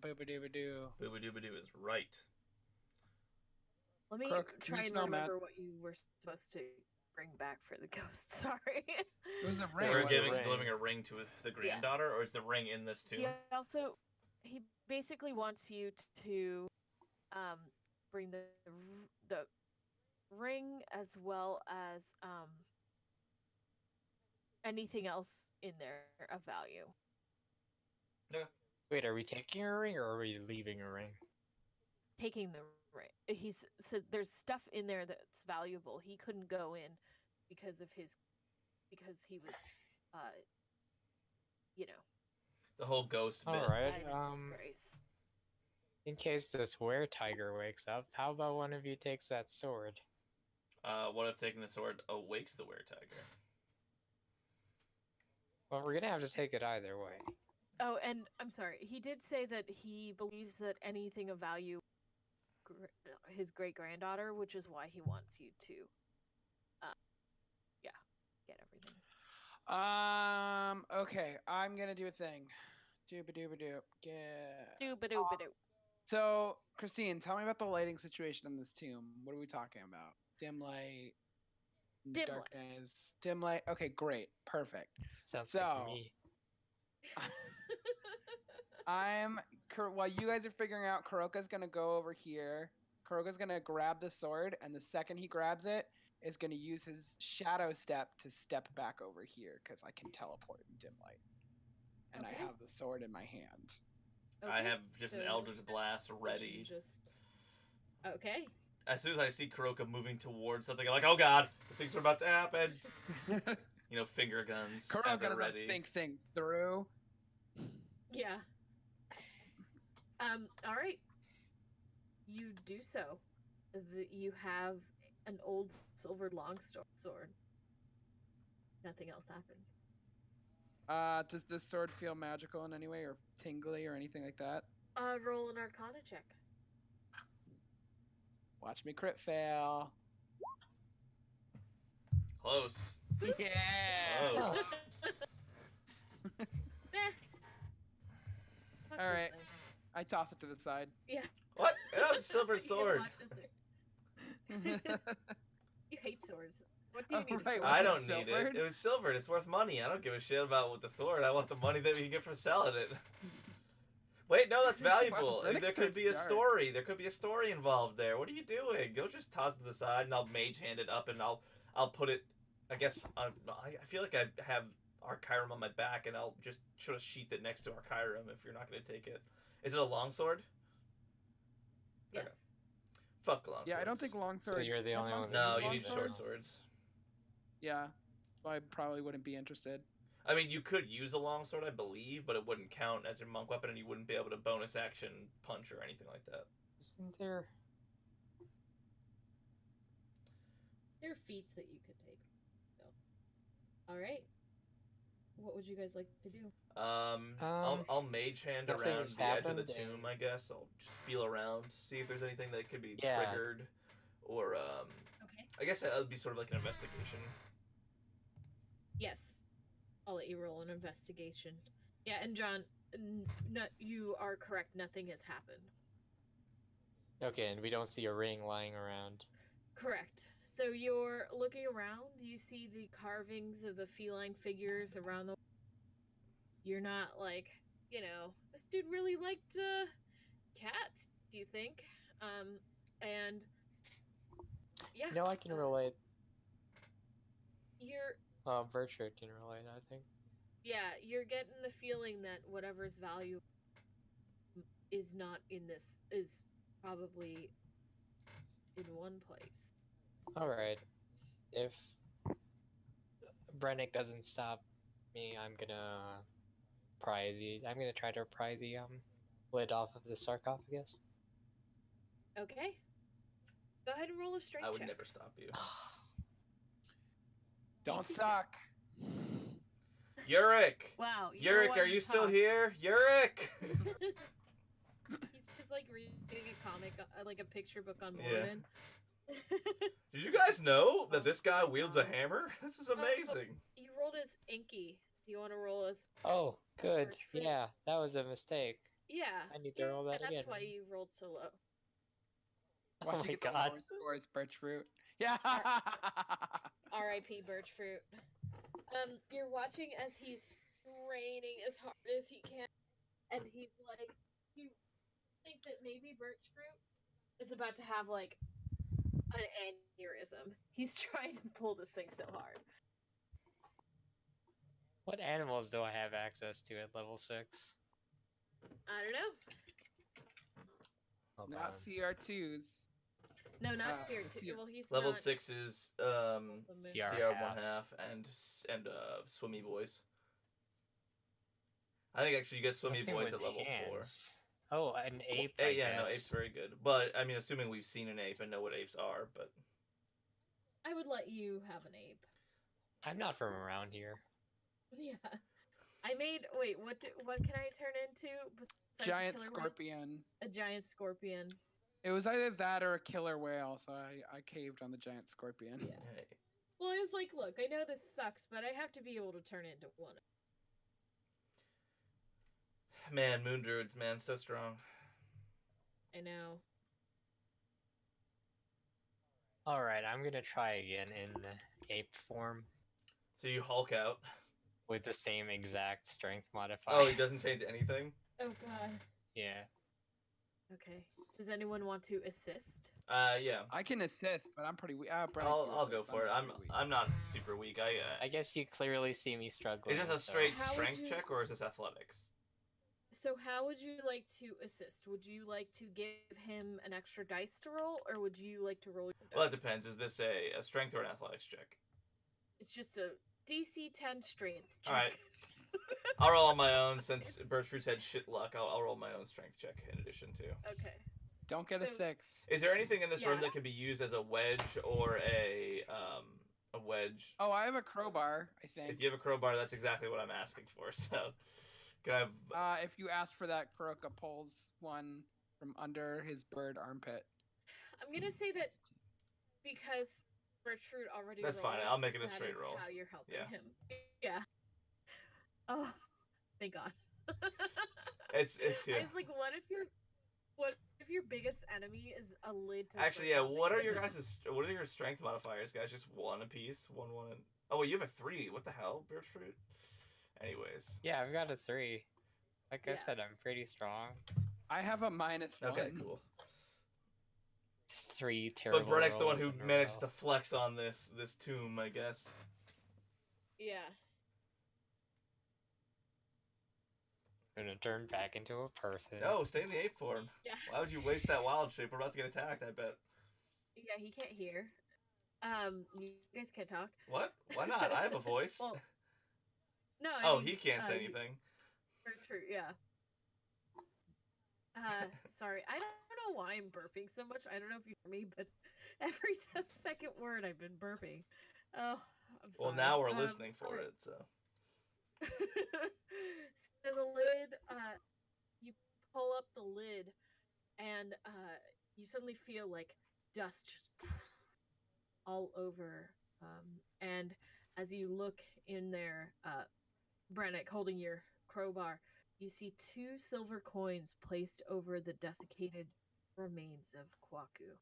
Boobadoo. Boobadoo is right. Let me Crook, can try you and smell Matt? remember what you were supposed to bring back for the ghost. Sorry. It was a ring. We're was a wasn't it? ring. delivering a ring to the granddaughter, or is the ring in this tomb? He basically wants you to bring the ring as well as anything else in there of value. Wait, are we taking a ring or are we leaving a ring? Taking the ring. He's said there's stuff in there that's valuable. He couldn't go in because he was The whole ghost bit. All right. died in disgrace. In case this were-tiger wakes up, how about one of you takes that sword? What if taking the sword awakes the were-tiger? Well, we're gonna have to take it either way. Oh, and I'm sorry. He did say that he believes that anything of value his great-granddaughter, which is why he wants you to get everything. Okay, I'm gonna do a thing. Doobadoo. Yeah. Doo-ba-doo-ba-doo. So, Christine, tell me about the lighting situation in this tomb. What are we talking about? Dim light, Dim light. darkness, dim light. Okay, great, perfect. Sounds good So- to me. While you guys are figuring out, Kuroka's gonna go over here. Kuroka's gonna grab the sword, and the second he grabs it, is gonna use his shadow step to step back over here because I can teleport in dim light, and I Okay. have the sword in my hand. I Okay, have just an so Eldritch Blast you ready. should Just okay. As soon as I see Kuroka moving towards something, I'm like, oh god, things are about to happen. You know, finger guns. have Kuroka it doesn't ready. think things through. Yeah. All right. You do so. You have an old silvered sword. Nothing else happens. Does this sword feel magical in any way, or tingly, or anything like that? Roll an Arcana check. Watch me crit fail. Close. Yeah. Close. Eh. Fuck All this right. thing. I toss it to the side. Yeah. What? That was a silver You just sword. watch as you hate swords. What do you Oh, need? right, A sword? I was it don't need it. silvered? It was silver. It's worth money. I don't give a shit about with the sword. I want the money that we can get from selling it. Wait, no, that's Wow, valuable. Reddick There could turns be a dark. story. There could be a story involved there. What are you doing? Go just toss it to the side, and I'll mage hand it up, and I'll put it. I guess I feel like I have Archirum on my back, and I'll just sort of sheath it next to Archirum if you're not going to take it. Is it a longsword? Yes. Okay. Fuck long Yeah, I don't swords. think long swords. you're the can only long one swords No, use you long need short swords? swords. Yeah, so I probably wouldn't be interested. I mean, you could use a longsword, I believe, but it wouldn't count as your monk weapon, and you wouldn't be able to bonus action punch or anything like that. Isn't there? There are feats that you could take. So. All right. What would you guys like to do? I'll mage hand around nothing's the edge of the happened, tomb, and- I guess. I'll just feel around, see if there's anything that could be Yeah. triggered, or Okay. I guess that would be sort of like an investigation. Yes. I'll let you roll an investigation. Yeah, and John, no, you are correct. Nothing has happened. Okay, and we don't see a ring lying around. Correct. So you're looking around. You see the carvings of the feline figures around the. You're not like, this dude really liked cats. Do you think? And yeah, No, I can relate. you're Bertrude can relate, I think. you're getting the feeling that whatever's value is not in this is probably in one place. Alright. If Brennick doesn't stop me, I'm gonna try to pry the lid off of the sarcophagus. Okay. Go ahead and roll a strength I would check. never stop you. Don't Easy suck. Yurik! Wow. Yurik, are you still here? Yurik! He's just like reading a comic, like a picture book on Yeah. Morden. Did you guys know that this guy wields a hammer? This is amazing. You rolled as Inky. Do you want to roll as? Oh, good. Bertrude. Yeah, that was a mistake. Yeah. I need to roll that that's again. why you rolled so low. Oh Watch my you get god. some more scores, Birchfruit. Yeah. R.I.P. Birchfruit. You're watching as he's straining as hard as he can, and he's like, you think that maybe Birchfruit is about to have like an aneurysm. He's trying to pull this thing so hard. What animals do I have access to at level 6? I don't know. Hold Not on. CR2s. No, not Uh, Seer. Seer. Well, he's Level not. 6 is CR CR half. 1/2 and Swimmy Boys. I think actually you get Swimmy Nothing Boys with at level 4. hands. Oh, an ape. Hey, I yeah, no, guess. ape's very good. But I mean, assuming we've seen an ape and know what apes are, but I would let you have an ape. I'm not from around here. Yeah. I made. Wait, what can I turn into? besides a Giant killer whale? scorpion. A giant scorpion. It was either that or a killer whale, so I caved on the giant scorpion. Yeah. hey. Well, I was like, look, I know this sucks, but I have to be able to turn into one. Man, moon druids, man, so strong. I know. All right, I'm gonna try again in ape form So you Hulk out. with the same exact strength modifier. Oh, he doesn't change anything. Oh god. Yeah. Okay. Does anyone want to assist? Yeah. I can assist, but I'm pretty weak. I'll go for it. I'm not super weak. I guess you clearly see me struggling. Is this a with straight How would strength you- check or is this athletics? So how would you like to assist? Would you like to give him an extra dice to roll, or would you like to roll your Well, that dice? depends. Is this a strength or an athletics check? It's just a DC 10 strength check. Alright. I'll roll on my own since Birchfruit's had shit luck. I'll roll my own strength check in addition to. Okay. Don't get a So- 6. Is there anything in this room Yeah. that can be used as a wedge or a wedge? Oh, I have a crowbar, I think. If you have a crowbar, that's exactly what I'm asking for. So, can I have? If you ask for that, Kuroka pulls one from under his bird armpit. I'm gonna say that because Bertrude already That's fine, rolled, I'll make it a that straight is roll. How you're helping Yeah. him. Yeah. Oh, thank God. It's yeah. I was like, what if your biggest enemy is a lid to Actually, yeah. something? What are your strength modifiers, guys? Just one apiece. One. Oh, wait, you have a 3. What the hell, Birchfruit? Anyways. Yeah, I've got a 3. Like I Yeah. said, I'm pretty strong. I have a -1. Okay, cool. Just 3 terrible. But Brennick's the one who rolls in a manages row. to flex on this tomb, I guess. Yeah. I'm gonna turn back into a person. No, stay in the ape form. Yeah. Why would you waste that wild shape? We're about to get attacked, I bet. Yeah, he can't hear. You guys can't talk. What? Why not? I have a voice. Well, no. I Oh, mean, he can't say uh, anything. Bertrude, yeah. Sorry, I don't know why I'm burping so much. I don't know if you hear me, but every second word I've been burping. Oh, I'm sorry. Well, now we're listening for alright. it, so. So the lid, you pull up the lid, and you suddenly feel like dust just all over. And as you look in there, Brennick holding your crowbar, you see 2 silver coins placed over the desiccated remains of Kwaku.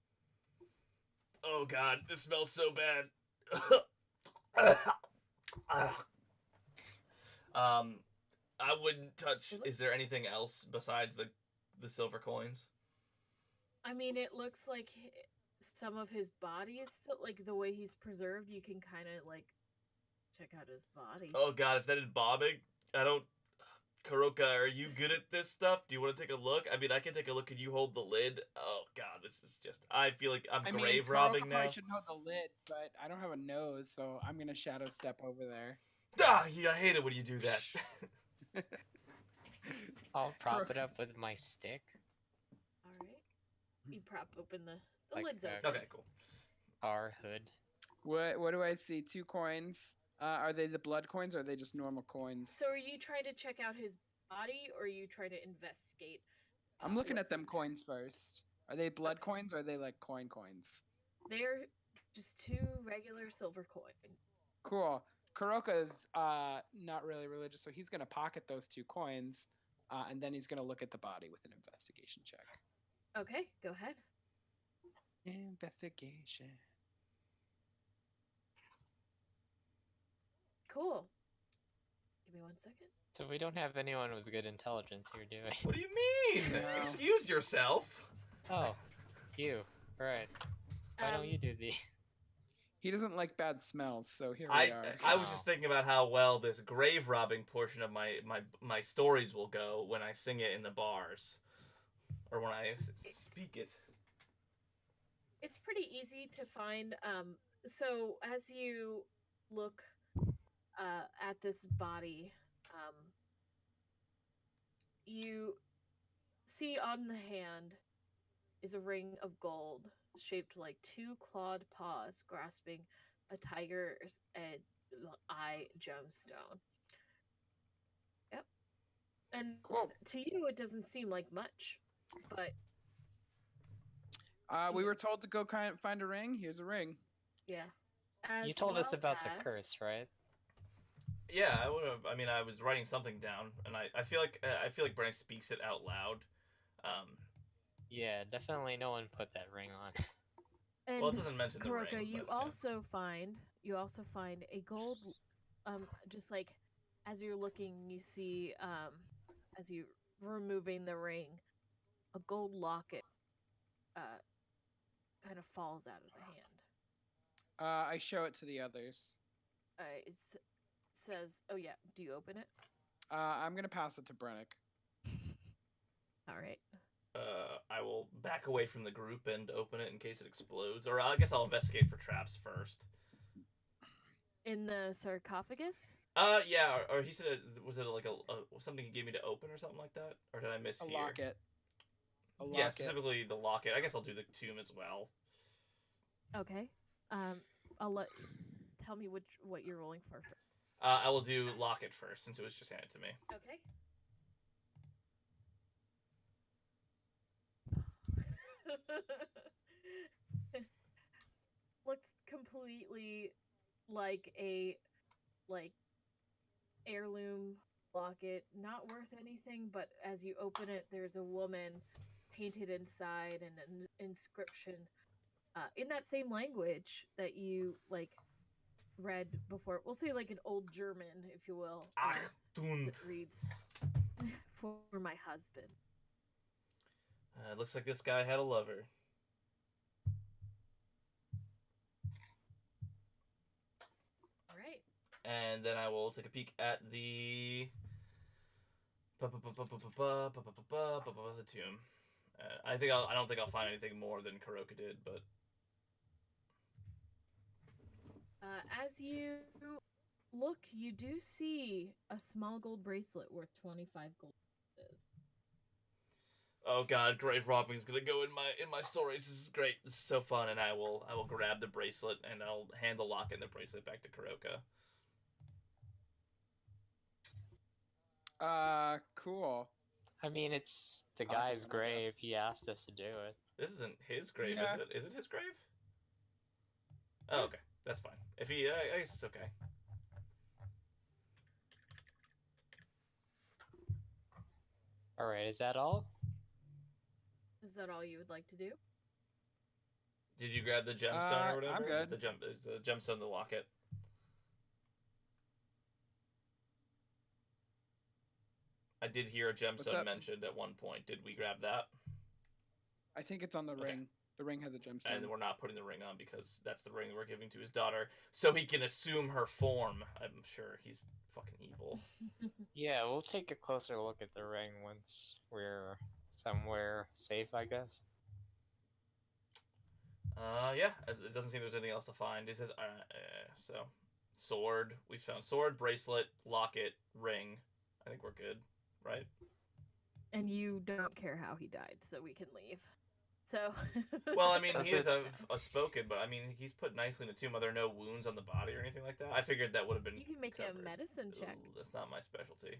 Oh god, this smells so bad. I wouldn't touch. It looks- Is there anything else besides the silver coins? I mean, it looks like some of his body is still like the way he's preserved. You can kind of like check out his body. Oh god, is that it bobbing? I don't. Kuroka, are you good at this stuff? Do you want to take a look? I mean, I can take a look. Could you hold the lid? Oh god, this is just. I feel like I'm grave Kuroka robbing now. probably should hold the lid, but I don't have a nose, so I'm gonna shadow step over there. Ah, yeah, I hate it when you do that. I'll prop it up with my stick. All right. You prop open the Like lid's that. open. Okay, cool. Our hood. What do I see? 2 coins. Are they the blood coins or are they just normal coins? So are you trying to check out his body, or are you trying to investigate? I'm looking at what's them in there? coins first. Are they blood Okay. coins or are they like coins? They're just 2 regular silver coin. Cool. Kuroka is not really religious, so he's gonna pocket those 2 coins, and then he's gonna look at the body with an investigation check. Okay, go ahead. Investigation. Cool. Give me 1 second. So we don't have anyone with good intelligence here, do we? What do you mean? No. Excuse yourself. Oh, you. Right. Why don't Um, you do the? He doesn't like bad smells, so here I we are. I was just thinking about how well this grave robbing portion of my stories will go when I sing it in the bars, or when I speak it. It's pretty easy to find. So as you look at this body, you see on the hand is a ring of gold shaped like 2 clawed paws grasping a tiger's eye gemstone. Yep. And Cool. to you, it doesn't seem like much, but We were told to go find a ring. Here's a ring. yeah. You As told us well about as- the curse, right? Yeah, I would have. I mean, I was writing something down, and I feel like Brennick speaks it out loud. Yeah, definitely no one put that ring on. And Well, it doesn't mention the Kuroka, ring. you but, also find a gold, just like as you're looking, you see, as you removing the ring, a gold locket, kind of falls out of the hand. I show it to the others. Says, "Oh yeah, do you open it?" I'm gonna pass it to Brennick. All right. I will back away from the group and open it in case it explodes, or I guess I'll investigate for traps first. In the sarcophagus? Yeah, or he said was it like a something he gave me to open or something like that, or did I miss A here? locket. A locket. Yeah, specifically the locket. I guess I'll do the tomb as well. Okay. Tell me what you're rolling for first. I will do locket first since it was just handed to me. Okay. Looks completely like a heirloom locket, not worth anything, but as you open it there's a woman painted inside and an inscription in that same language that you read before. We'll say like an old German, if you will. Achtung. That reads, "For my husband." It looks like this guy had a lover. All right. And then I will take a peek at the tomb. I don't think I'll find anything more than Kuroka did, but As you look, you do see a small gold bracelet worth 25 gold pieces. oh god, grave robbing is gonna go in my stories. This is great. This is so fun, and I will grab the bracelet and I'll hand the locket and the bracelet back to Kuroka. Cool. I mean, it's the I'll guy's give him a grave. guess. He asked us to do it. This isn't his grave, Yeah. is it? Is it his grave? Oh, okay. That's fine. If he, I guess it's okay. All right, is that all? Is that all you would like to do? Did you grab the gemstone or whatever? I'm good. The gemstone, the locket. I did hear a gemstone that? mentioned at one point. Did we grab that? I think it's on the Okay. ring. The ring has a gemstone. And we're not putting the ring on because that's the ring we're giving to his daughter, so he can assume her form. I'm sure he's fucking evil. Yeah, we'll take a closer look at the ring once we're somewhere safe, I guess. Yeah, as it doesn't seem there's anything else to find. It says, so, sword. We found sword, bracelet, locket, ring. I think we're good, right? And you don't care how he died, so we can leave. So. Well, I mean, That's he is it. a spoken, but I mean, he's put nicely in the tomb. Are there no wounds on the body or anything like that? I figured that would have been. You can make covered. a medicine check. Ooh, that's not my specialty.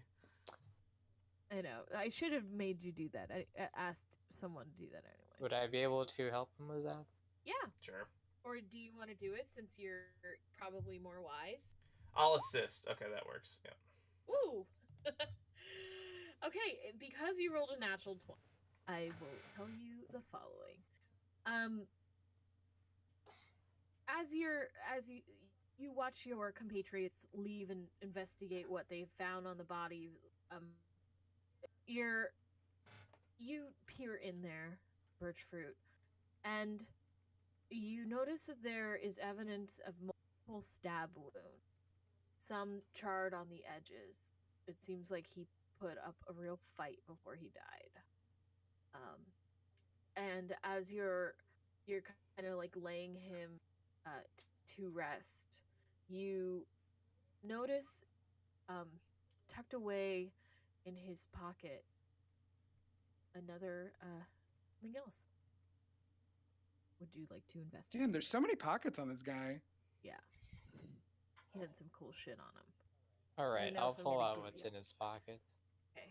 I know. I should have made you do that. I asked someone to do that anyway. Would I be able to help him with that? Yeah. Sure. Or do you want to do it since you're probably more wise? I'll assist. Okay, that works. Yeah. Woo! Okay, because you rolled a natural 20, I will tell you the following. As you watch your compatriots leave and investigate what they've found on the body, you peer in there, Birchfruit, and you notice that there is evidence of multiple stab wounds, some charred on the edges. It seems like he put up a real fight before he died. And as you're kind of like laying him to rest, you notice tucked away in his pocket another something else. Would you like to investigate? Damn, there's so many pockets on this guy. Yeah, he had some cool shit on him. All right, know I'll if I'm pull gonna out give what's you- in his pocket. Okay.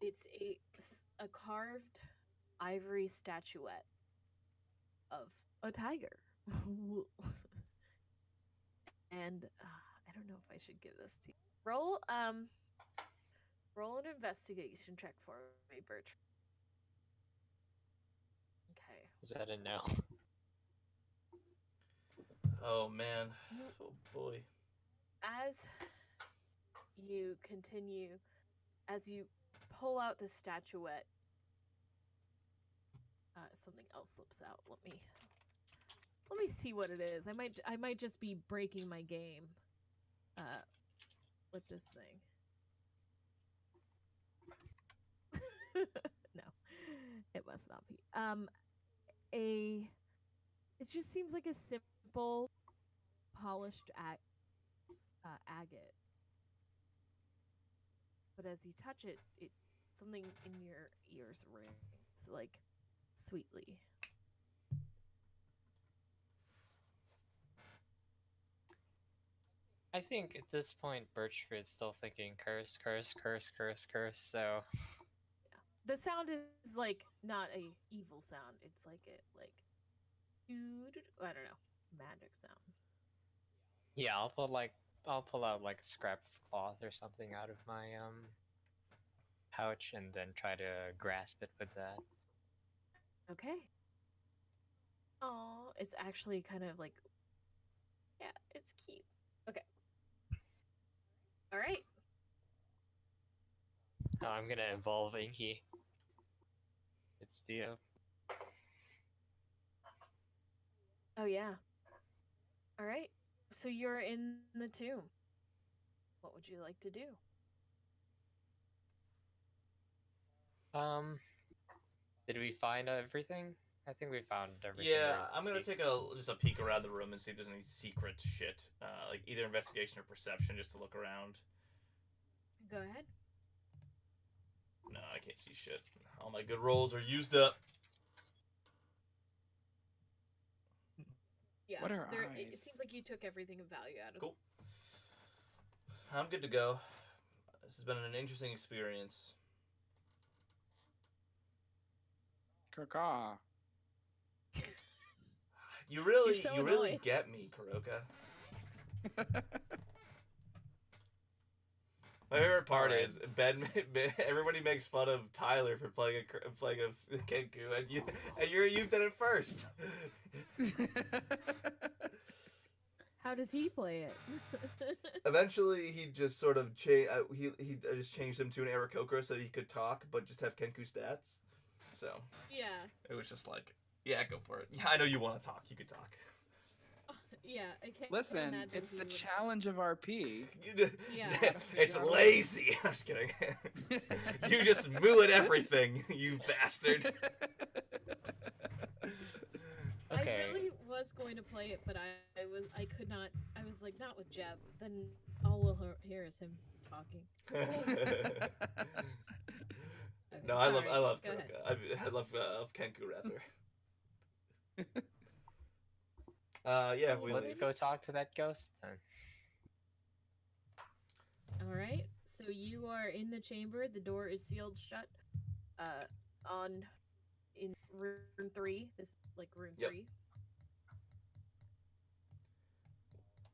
It's a carved ivory statuette of a tiger. And I don't know if I should give this to you. Roll an investigation check for me, Birch. Okay. Is that a no? Oh man. You- Oh boy. As you continue, as you pull out the statuette, something else slips out. Let me see what it is. I might just be breaking my game with this thing. No, it must not be. It just seems like a simple polished agate. But as you touch it, something in your ears rings like sweetly. I think at this point Birchford's still thinking curse, curse, curse, curse, curse. So The sound is like not a evil sound. It's like I don't know, magic sound. yeah, I'll pull out like a scrap of cloth or something out of my pouch and then try to grasp it with that. Okay. Oh, it's actually kind of like, yeah, it's cute. Okay. All right. I'm gonna involve Inky. It's the Oh yeah. All right. So you're in the tomb. What would you like to do? Did we find everything? I think we found everything. Yeah, there is I'm gonna secret. take just a peek around the room and see if there's any secret shit, like either investigation or perception, just to look around. Go ahead. No, I can't see shit. All my good rolls are used up. Yeah. What are It eyes? seems like you took everything of value out of Cool. I'm good to go. This has been an interesting experience. Caw. You really, so you really annoying. get me, Kuroka. My favorite part Alright. is everybody makes fun of Tyler for playing a Kenku, and you've done it first. How does he play it? Eventually, he just sort of he just changed him to an Aarakocra so he could talk, but just have Kenku stats. So Yeah. it was just like, yeah, go for it. Yeah, I know you want to talk. You could talk. Yeah, I can't Listen, imagine it's he the would- challenge of RP. Yeah. It's lazy. I'm just kidding. You just moo at everything, you bastard. Okay. I really was going to play it, but I could not. I was like, not with Jeb. Then all we'll hear is him talking. Okay, No, I sorry. love Go ahead. Kuroka. I love Kenku rather. Yeah, we Let's leave. go talk to that ghost then. All right. So you are in the chamber. The door is sealed shut. In room 3. This room Yep. 3.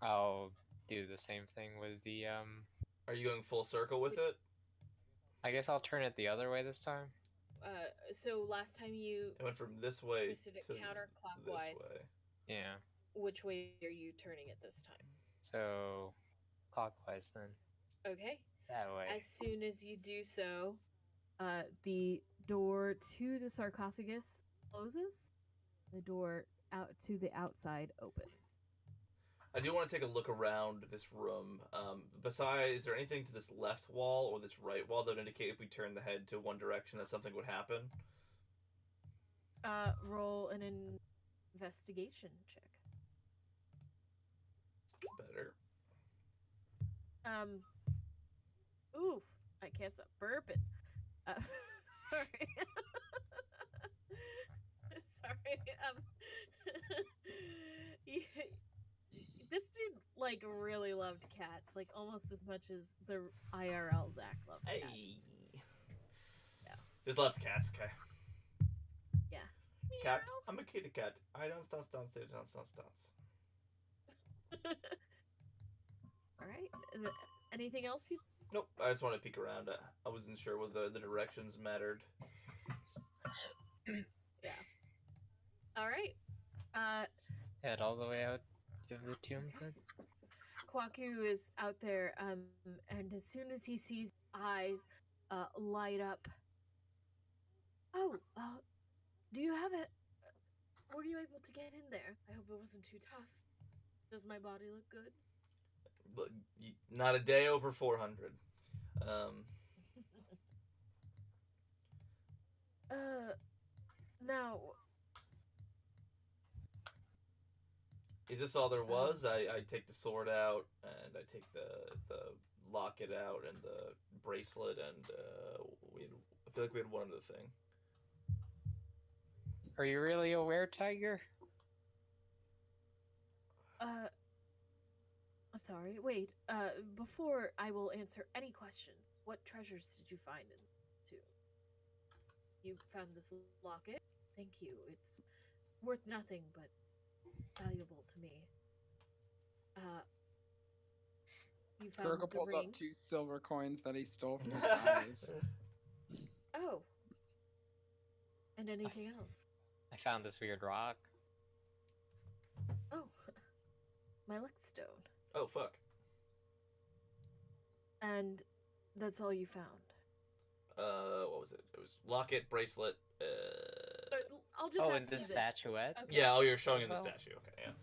I'll do the same thing with the Are you going full circle with it? I guess I'll turn it the other way this time. So last time you It went from this way twisted it to this counterclockwise. way. Yeah. Which way are you turning it this time? So clockwise then. Okay. That way. As soon as you do so, the door to the sarcophagus closes. The door out to the outside open. I do want to take a look around this room. Besides, is there anything to this left wall or this right wall that would indicate if we turn the head to one direction that something would happen? Roll an investigation check. Better. Oof. I guess I'm burping. Sorry. Sorry. This dude really loved cats, almost as much as the IRL Zach loves cats. Hey. Yeah. There's lots of cats, okay? Yeah. Cat. Meow. I'm a kitty cat. I don't stance, All right. Anything else you? Nope. I just wanted to peek around. I wasn't sure whether the directions mattered. Yeah. All right. Head all the way out of the tomb then? Kwaku is out there, and as soon as he sees eyes light up. Oh, do you have it? Were you able to get in there? I hope it wasn't too tough. Does my body look good? Not a day over 400. Now, Is this all there was? I take the sword out, and I take the locket out, and the bracelet, and I feel like we had one other thing. Are you really aware, Tiger? I'm sorry. Wait. Before I will answer any questions, what treasures did you find in the tomb? You found this locket. Thank you. It's worth nothing, but valuable to me. You found Kuroka the pulls ring. up 2 silver coins that he stole from his eyes. Oh. And anything else? I found this weird rock. Oh. My luck stone. Oh, fuck. And that's all you found. What was it? It was locket, bracelet. I'll just Oh, ask and the you this. statuette? Okay. Yeah, oh, you're showing As in the well? statue. Okay, yeah.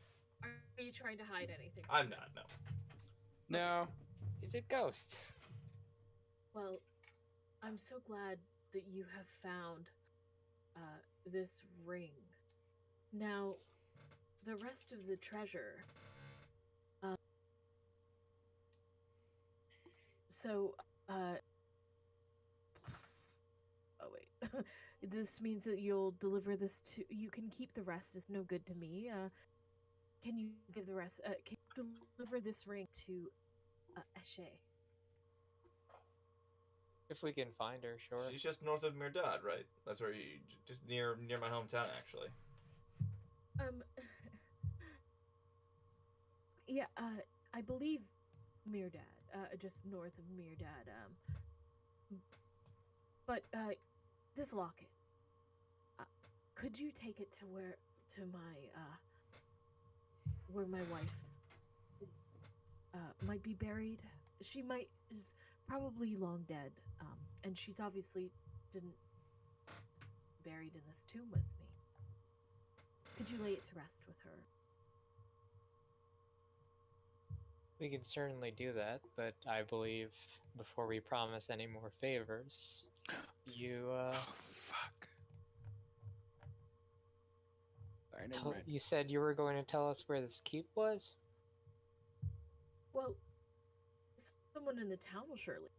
Are you trying to hide anything? I'm not. No. No. He's a ghost. Well, I'm so glad that you have found this ring. Now, the rest of the treasure. Oh wait. This means that you'll deliver this to. You can keep the rest. It's no good to me. Can you give the rest? Can you deliver this ring to Eshe? If we can find her, sure. She's just north of Mirdad, right? That's where you just near my hometown, actually. Yeah, I believe Mirdad, just north of Mirdad. But this locket. Could you take it to where my wife is, might be buried? She is probably long dead, and she's obviously didn't buried in this tomb with me. Could you lay it to rest with her? We can certainly do that, but I believe before we promise any more favors, you Oh, fuck. Sorry, never mind. you said you were going to tell us where this keep was? Well, someone in the town will surely.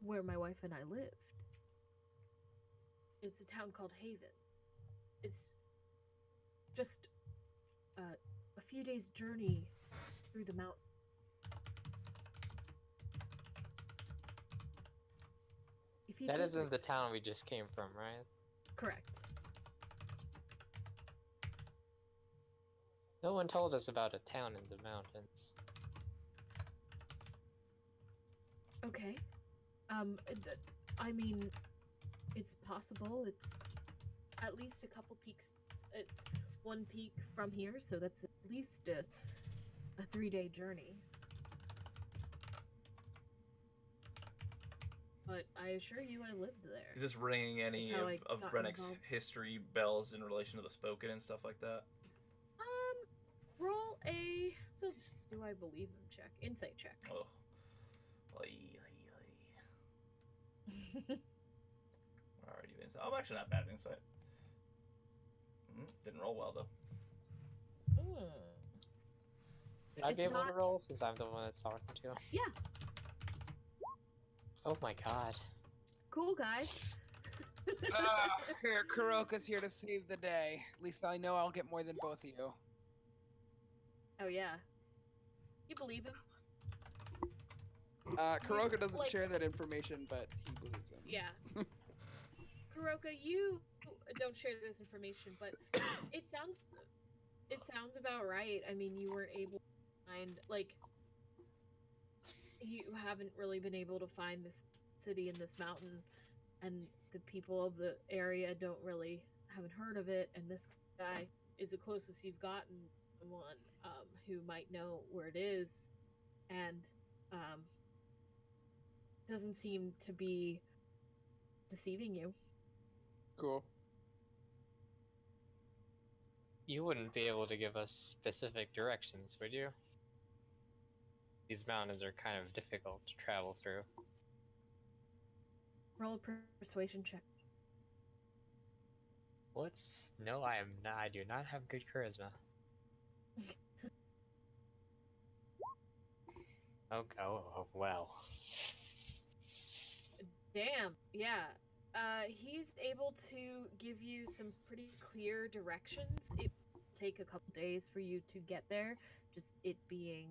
Where my wife and I lived. It's a town called Haven. It's just a few days' journey through the mountain. If you That take isn't it- the town we just came from, right? Correct. No one told us about a town in the mountains. Okay. I mean, it's possible. It's at least a couple peaks. It's one peak from here, so that's at least a 3-day journey. But I assure you, I lived there. Is this ringing any That's how I of got Brennick's involved. history bells in relation to the Spoken and stuff like that? Roll a do I believe them check? Insight check. Oh. Alrighty, Vince. I'm actually not bad at insight. Didn't roll well though. Should I It's be able to not- roll since I'm the one that's talking to him? Yeah. Oh my god. Cool, guys. Here, Kuroka's here to save the day. At least I know I'll get more than both of you. Oh yeah. You believe him? Kuroka doesn't Like- share that information, but he believes him. Yeah. Kuroka, you don't share this information, but it sounds about right. I mean, you weren't able to find you haven't really been able to find this city and this mountain, and the people of the area haven't heard of it, and this guy is the closest you've gotten to someone who might know where it is, and doesn't seem to be deceiving you. Cool. You wouldn't be able to give us specific directions, would you? These mountains are kind of difficult to travel through. Roll a persuasion check. What's... No, I am not. I do not have good charisma. Oh, well. Damn, yeah. He's able to give you some pretty clear directions. It will take a couple days for you to get there, just it being,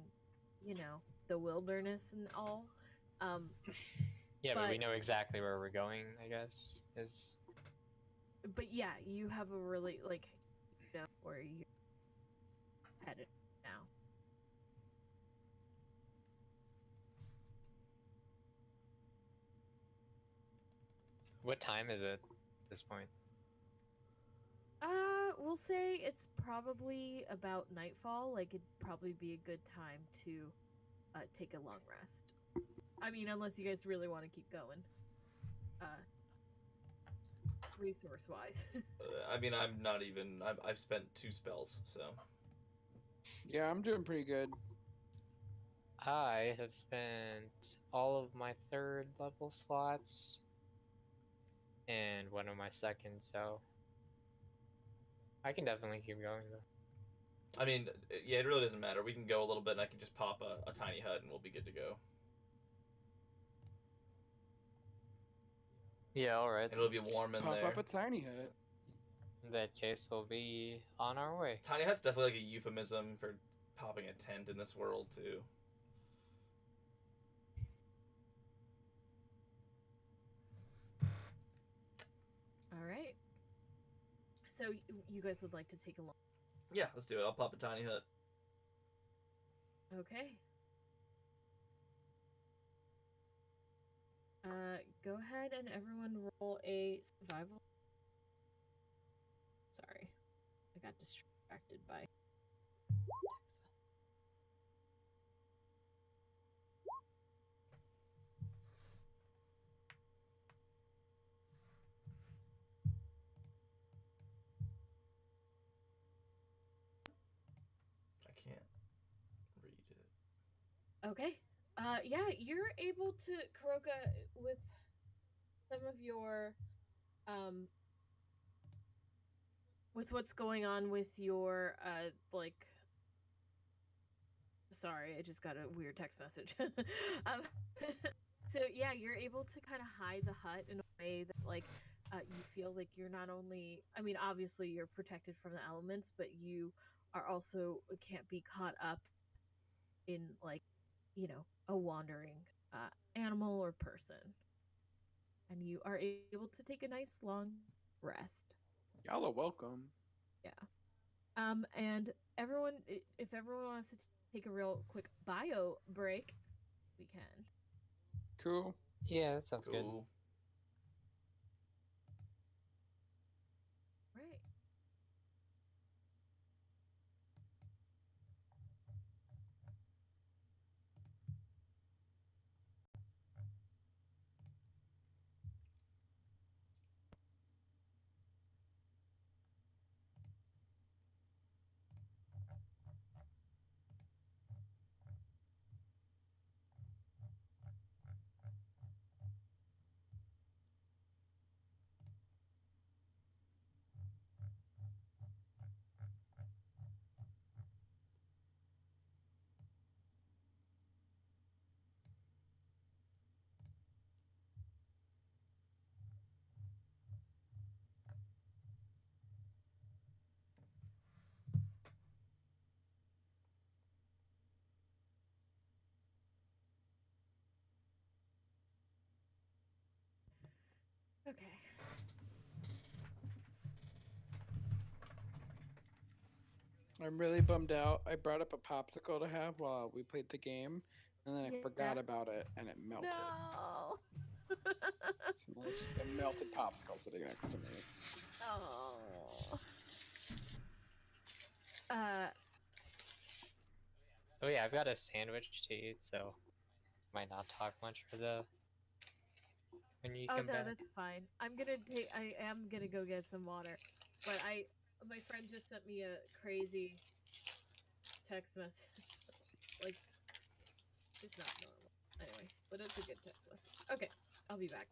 you know, the wilderness and all. Yeah, but we But- know exactly where we're going, I guess, is... But yeah, you have a really, like, you know where you're headed now. What time is it at this point? We'll say it's probably about nightfall. Like, it'd probably be a good time to take a long rest. I mean, unless you guys really want to keep going. Resource-wise. I mean, I'm not even. I've spent 2 spells, so. Yeah, I'm doing pretty good. I have spent all of my 3rd level slots and one of my 2nd, so I can definitely keep going though. I mean, yeah, it really doesn't matter. We can go a little bit, and I can just pop a tiny hut, and we'll be good to go. Yeah, alright. And it'll be warm in Pop there. up a tiny hut. In that case, we'll be on our way. Tiny hut's definitely like a euphemism for popping a tent in this world too. All right. So you guys would like to take a long... Yeah, let's do it. I'll pop a tiny hut. Okay. Go ahead and everyone roll a survival. Sorry, I got distracted by text message. I can't read it. Okay. Yeah, you're able to, Kuroka, with some of your, with what's going on with your, like, sorry, I just got a weird text message. So yeah, you're able to kind of hide the hut in a way that, like, you feel like you're not only, I mean, obviously you're protected from the elements, but you are also can't be caught up in, like, you know, a wandering animal or person. And you are able to take a nice long rest. Y'all are welcome. And everyone, if everyone wants to take a real quick bio break, we can. Cool. Yeah, that sounds good. Cool. Right. Okay. I'm really bummed out. I brought up a popsicle to have while we played the game, and then I Yeah. forgot about it, and it melted. No. So now it's just a melted popsicle sitting next to me. Oh. Oh yeah, I've got a sandwich to eat, so might not talk much for the when you Oh come no, back. that's fine. I am gonna go get some water, but my friend just sent me a crazy text message. Like, just not normal. Anyway, but it's a good text message. Okay, I'll be back.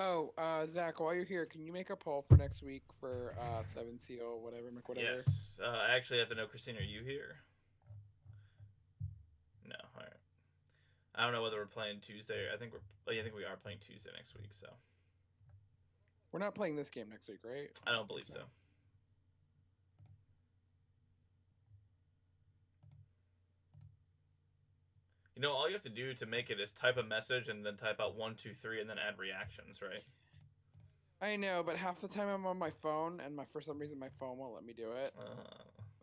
Oh, Zach, while you're here, can you make a poll for next week for Seven Seal, whatever, whatever? Yes. I actually have to know, Christine, are you here? No. All right. I don't know whether we're playing Tuesday. I think we are playing Tuesday next week. So We're not playing this game next week, right? I don't believe so. You know, all you have to do to make it is type a message and then type out 1, 2, 3, and then add reactions, right? I know, but half the time I'm on my phone, and for some reason my phone won't let me do it.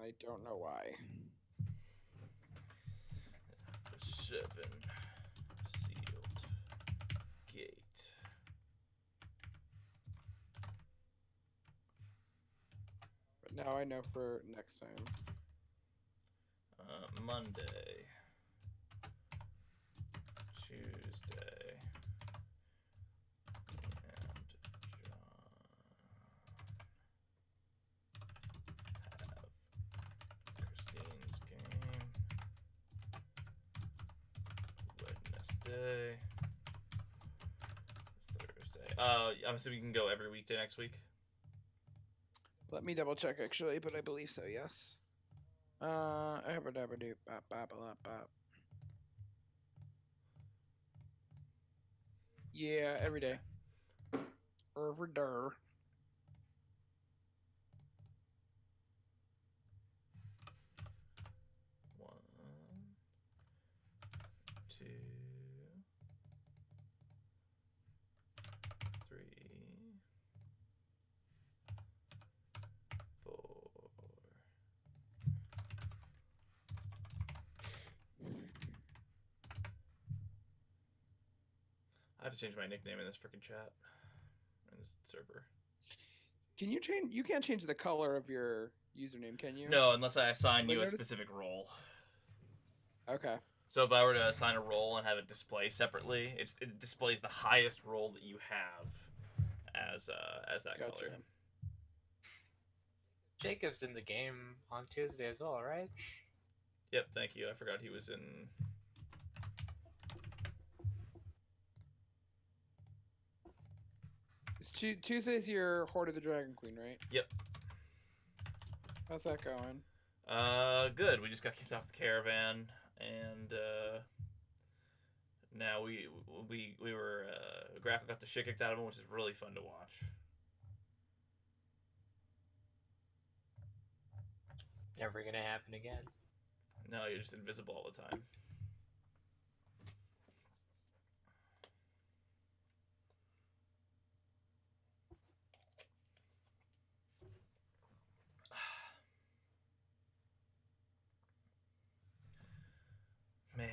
I don't know why. 7 sealed gate. But now I know for next time. Monday. Tuesday. And John have Christine's game. Wednesday. Thursday. I'm assuming you can go every weekday next week. Let me double check actually, but I believe so, yes. Abba-dabba-doo, bop-bop-a-lop-bop. Yeah, every day. Every day. 1, 2, 3, 4. I have to change my nickname in this freaking chat. In this server. Can you change? You can't change the color of your username, can you? No, unless I assign But you a notice- specific role. Okay. So if I were to assign a role and have it display separately, it displays the highest role that you have as that Gotcha. color. Jacob's in the game on Tuesday as well, right? Yep, thank you. I forgot he was in. It's Tuesday's your Horde of the Dragon Queen, right? Yep. How's that going? Good. We just got kicked off the caravan, and now we were Grackle got the shit kicked out of him, which is really fun to watch. Never gonna happen again. No, you're just invisible all the time. Man.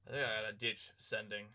I think I got a ditch sending.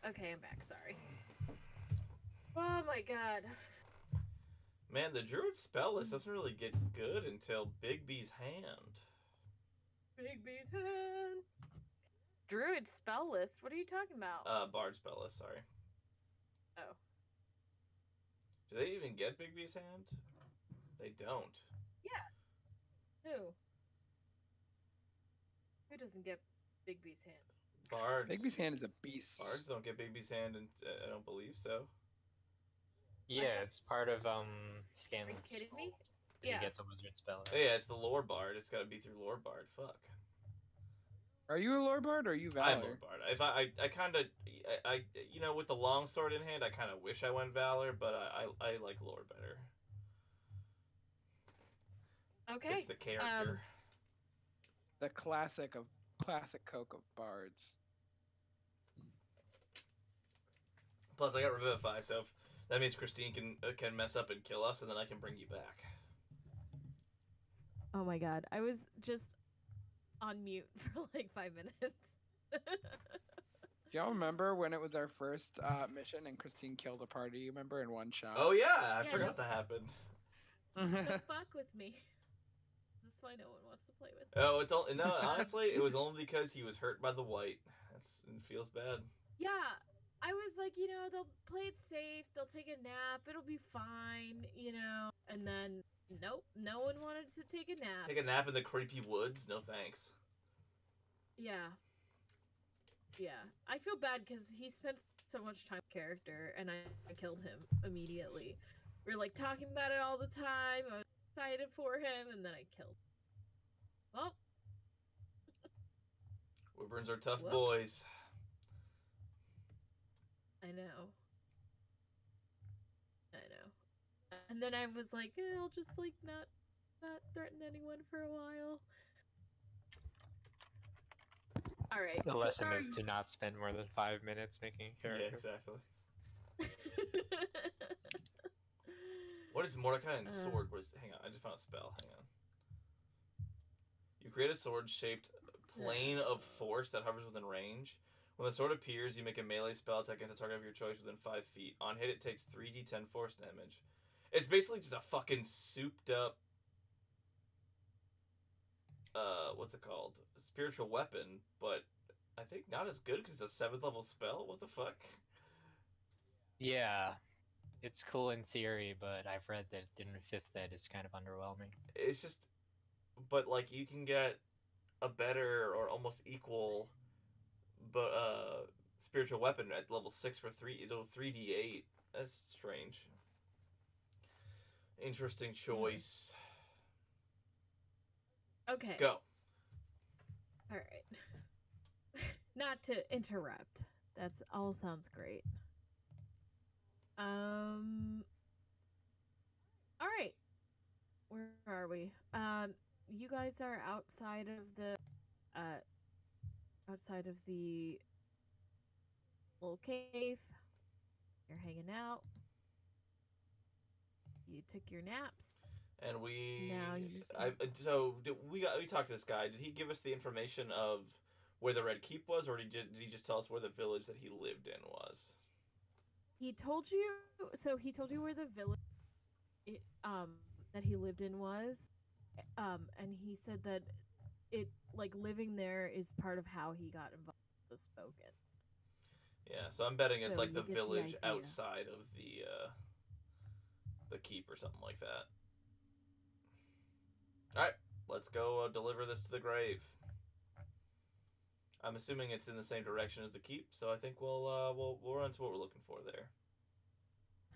Okay, I'm back. Sorry. Oh my god. Man, the druid spell list doesn't really get good until Big B's hand. Big B's hand. Druid spell list. What are you talking about? Bard spell list. Sorry. Oh. Do they even get Big B's hand? They don't. Who? Who doesn't get Big B's hand? Bards. Big B's hand is a beast. Bards don't get Big B's hand, and I don't believe so. Yeah, it's part of Scanlan's kidding skull. me? He Yeah. gets a wizard spell. Oh, yeah, it's the lore bard. It's got to be through lore bard. Fuck. Are you a lore bard or are you Valor? I'm lore bard. If I kind of, you know, with the long sword in hand, I kind of wish I went valor, but I like lore better. Okay. It's the character. The classic Coke of bards. Plus, I got revivify, so if that means Christine can mess up and kill us, and then I can bring you back. Oh my god, I was just on mute for like 5 minutes. Do y'all remember when it was our first mission and Christine killed a party? You remember in one shot? Oh yeah, I Yeah, forgot that happened. Don't fuck with me. This is why no one wants to play with me. Oh, it's all no. Honestly, it was only because he was hurt by the white. It feels bad. Yeah, I was like, you know, they'll play it safe, they'll take a nap, it'll be fine, you know. And then, nope, no one wanted to take a nap. Take a nap in the creepy woods? No thanks. Yeah. Yeah. I feel bad because he spent so much time with character, and I killed him immediately. We were like talking about it all the time. I was excited for him, and then I killed him. Well, Wyverns are tough Whoops. boys. I know. And then I was like, I'll just like not threaten anyone for a while. All right. The so lesson are is to not spend more than 5 minutes making a Yeah, character. exactly. What is Mordecai and sword? What is? Hang on, I just found a spell. Hang on. You create a sword-shaped plane of force that hovers within range. When the sword appears, you make a melee spell attack against a target of your choice within 5 feet. On hit, it takes 3d10 force damage. It's basically just a fucking souped-up, what's it called? A spiritual weapon, but I think not as good because it's a 7th level spell. What the fuck? Yeah, it's cool in theory, but I've read that in 5th ed it's kind of underwhelming. It's just, but like you can get a better or almost equal, but spiritual weapon at level 6 for 3d8. That's strange. Interesting choice. Okay. Go. All right. Not to interrupt. That's all sounds great. All right. Where are we? You guys are outside of the little cave. You're hanging out. You took your naps. And we, Now you we talked to this guy. Did he give us the information of where the Red Keep was, or did he just tell us where the village that he lived in was? He told you. So he told you where the village, that he lived in was, and he said that it like living there is part of how he got involved with the Spoken. Yeah, so I'm betting it's So like the you get the village idea. outside of the keep or something like that. All right, let's go deliver this to the grave. I'm assuming it's in the same direction as the keep, so I think we'll run to what we're looking for there.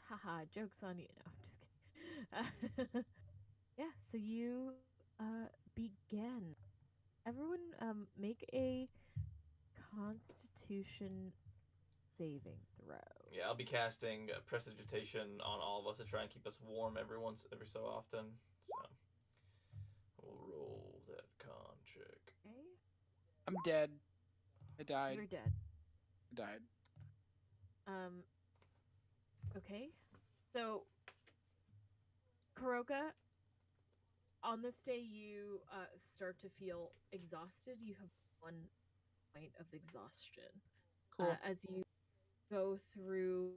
Haha, joke's on you. No, I'm just kidding. Yeah, so you begin. Everyone make a Constitution saving throw. Yeah, I'll be casting prestidigitation on all of us to try and keep us warm every so often. So we'll roll that con check. Okay. I'm dead. I died. You're dead. I died. Okay. So, Kuroka, on this day you start to feel exhausted. You have 1 point of exhaustion. Cool. As you go through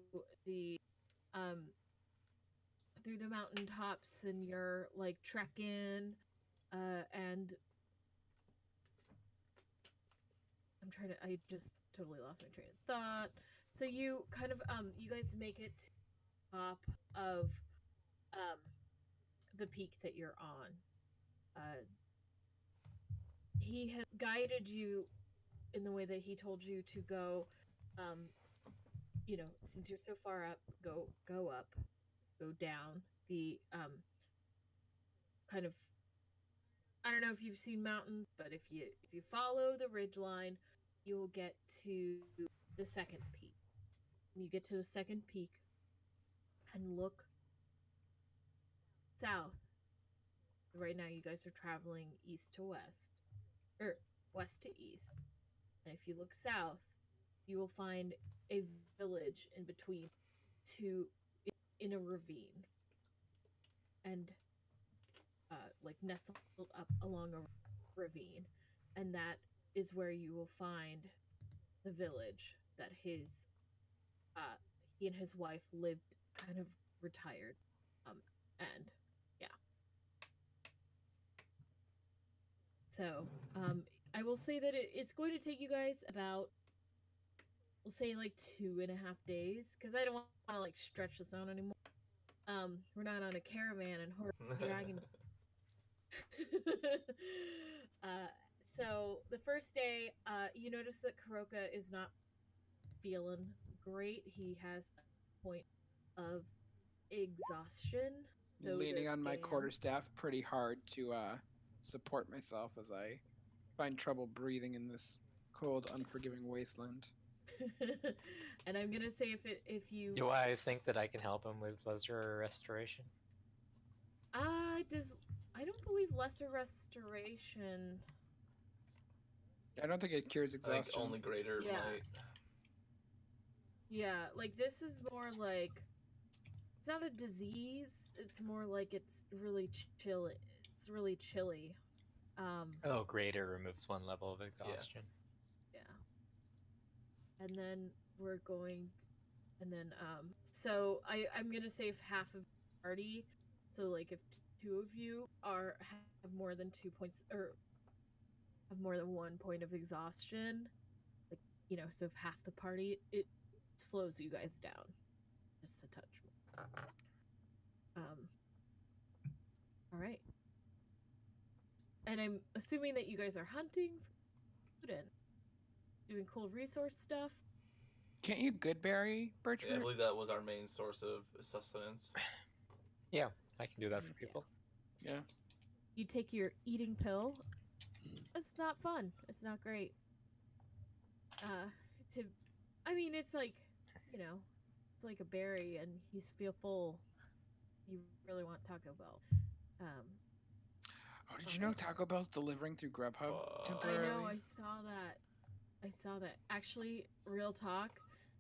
through the mountaintops and you're like trekking, and I just totally lost my train of thought. So you kind of you guys make it to the top of um the peak that you're on. Uh, he has guided you in the way that he told you to go. Um, since you're so far up, go up, go down the kind of. I don't know if you've seen mountains, but if you follow the ridge line, you will get to the second peak. When you get to the second peak and look south. Right now you guys are traveling east to west, or west to east. And if you look south, you will find a village in between two in a ravine. And like nestled up along a ravine. And that is where you will find the village that he and his wife lived kind of retired. And yeah. So, I will say that it's going to take you guys about, we'll say like 2.5 days, because I don't want to like stretch this out anymore. We're not on a caravan and horse dragon. So the first day, you notice that Kuroka is not feeling great. He has a point of exhaustion. So Leaning on my quarterstaff pretty hard to support myself as I find trouble breathing in this cold, unforgiving wasteland. And I'm gonna say if you Do I think that I can help him with lesser restoration? I don't believe lesser restoration. I don't think it cures I exhaustion. think only greater Yeah. might. Yeah, like this is more like, it's not a disease. It's more like it's really chilly. It's really chilly. Oh, greater removes 1 level of exhaustion. Yeah. And then so I'm gonna save half of the party. So like if 2 of you have more than 2 points, or have more than 1 point of exhaustion, like, so if half the party, it slows you guys down just a touch more. All right. And I'm assuming that you guys are hunting food and doing cool resource stuff. Can't you goodberry birch Yeah, I root? believe that was our main source of sustenance. Yeah, I can do that for people. Yeah. You take your eating pill. It's not fun. It's not great. It's like, it's like a berry, and you feel full. You really want Taco Bell. Oh, did you know Taco Bell's delivering through Grubhub I temporarily? I know. I saw that. Actually, real talk.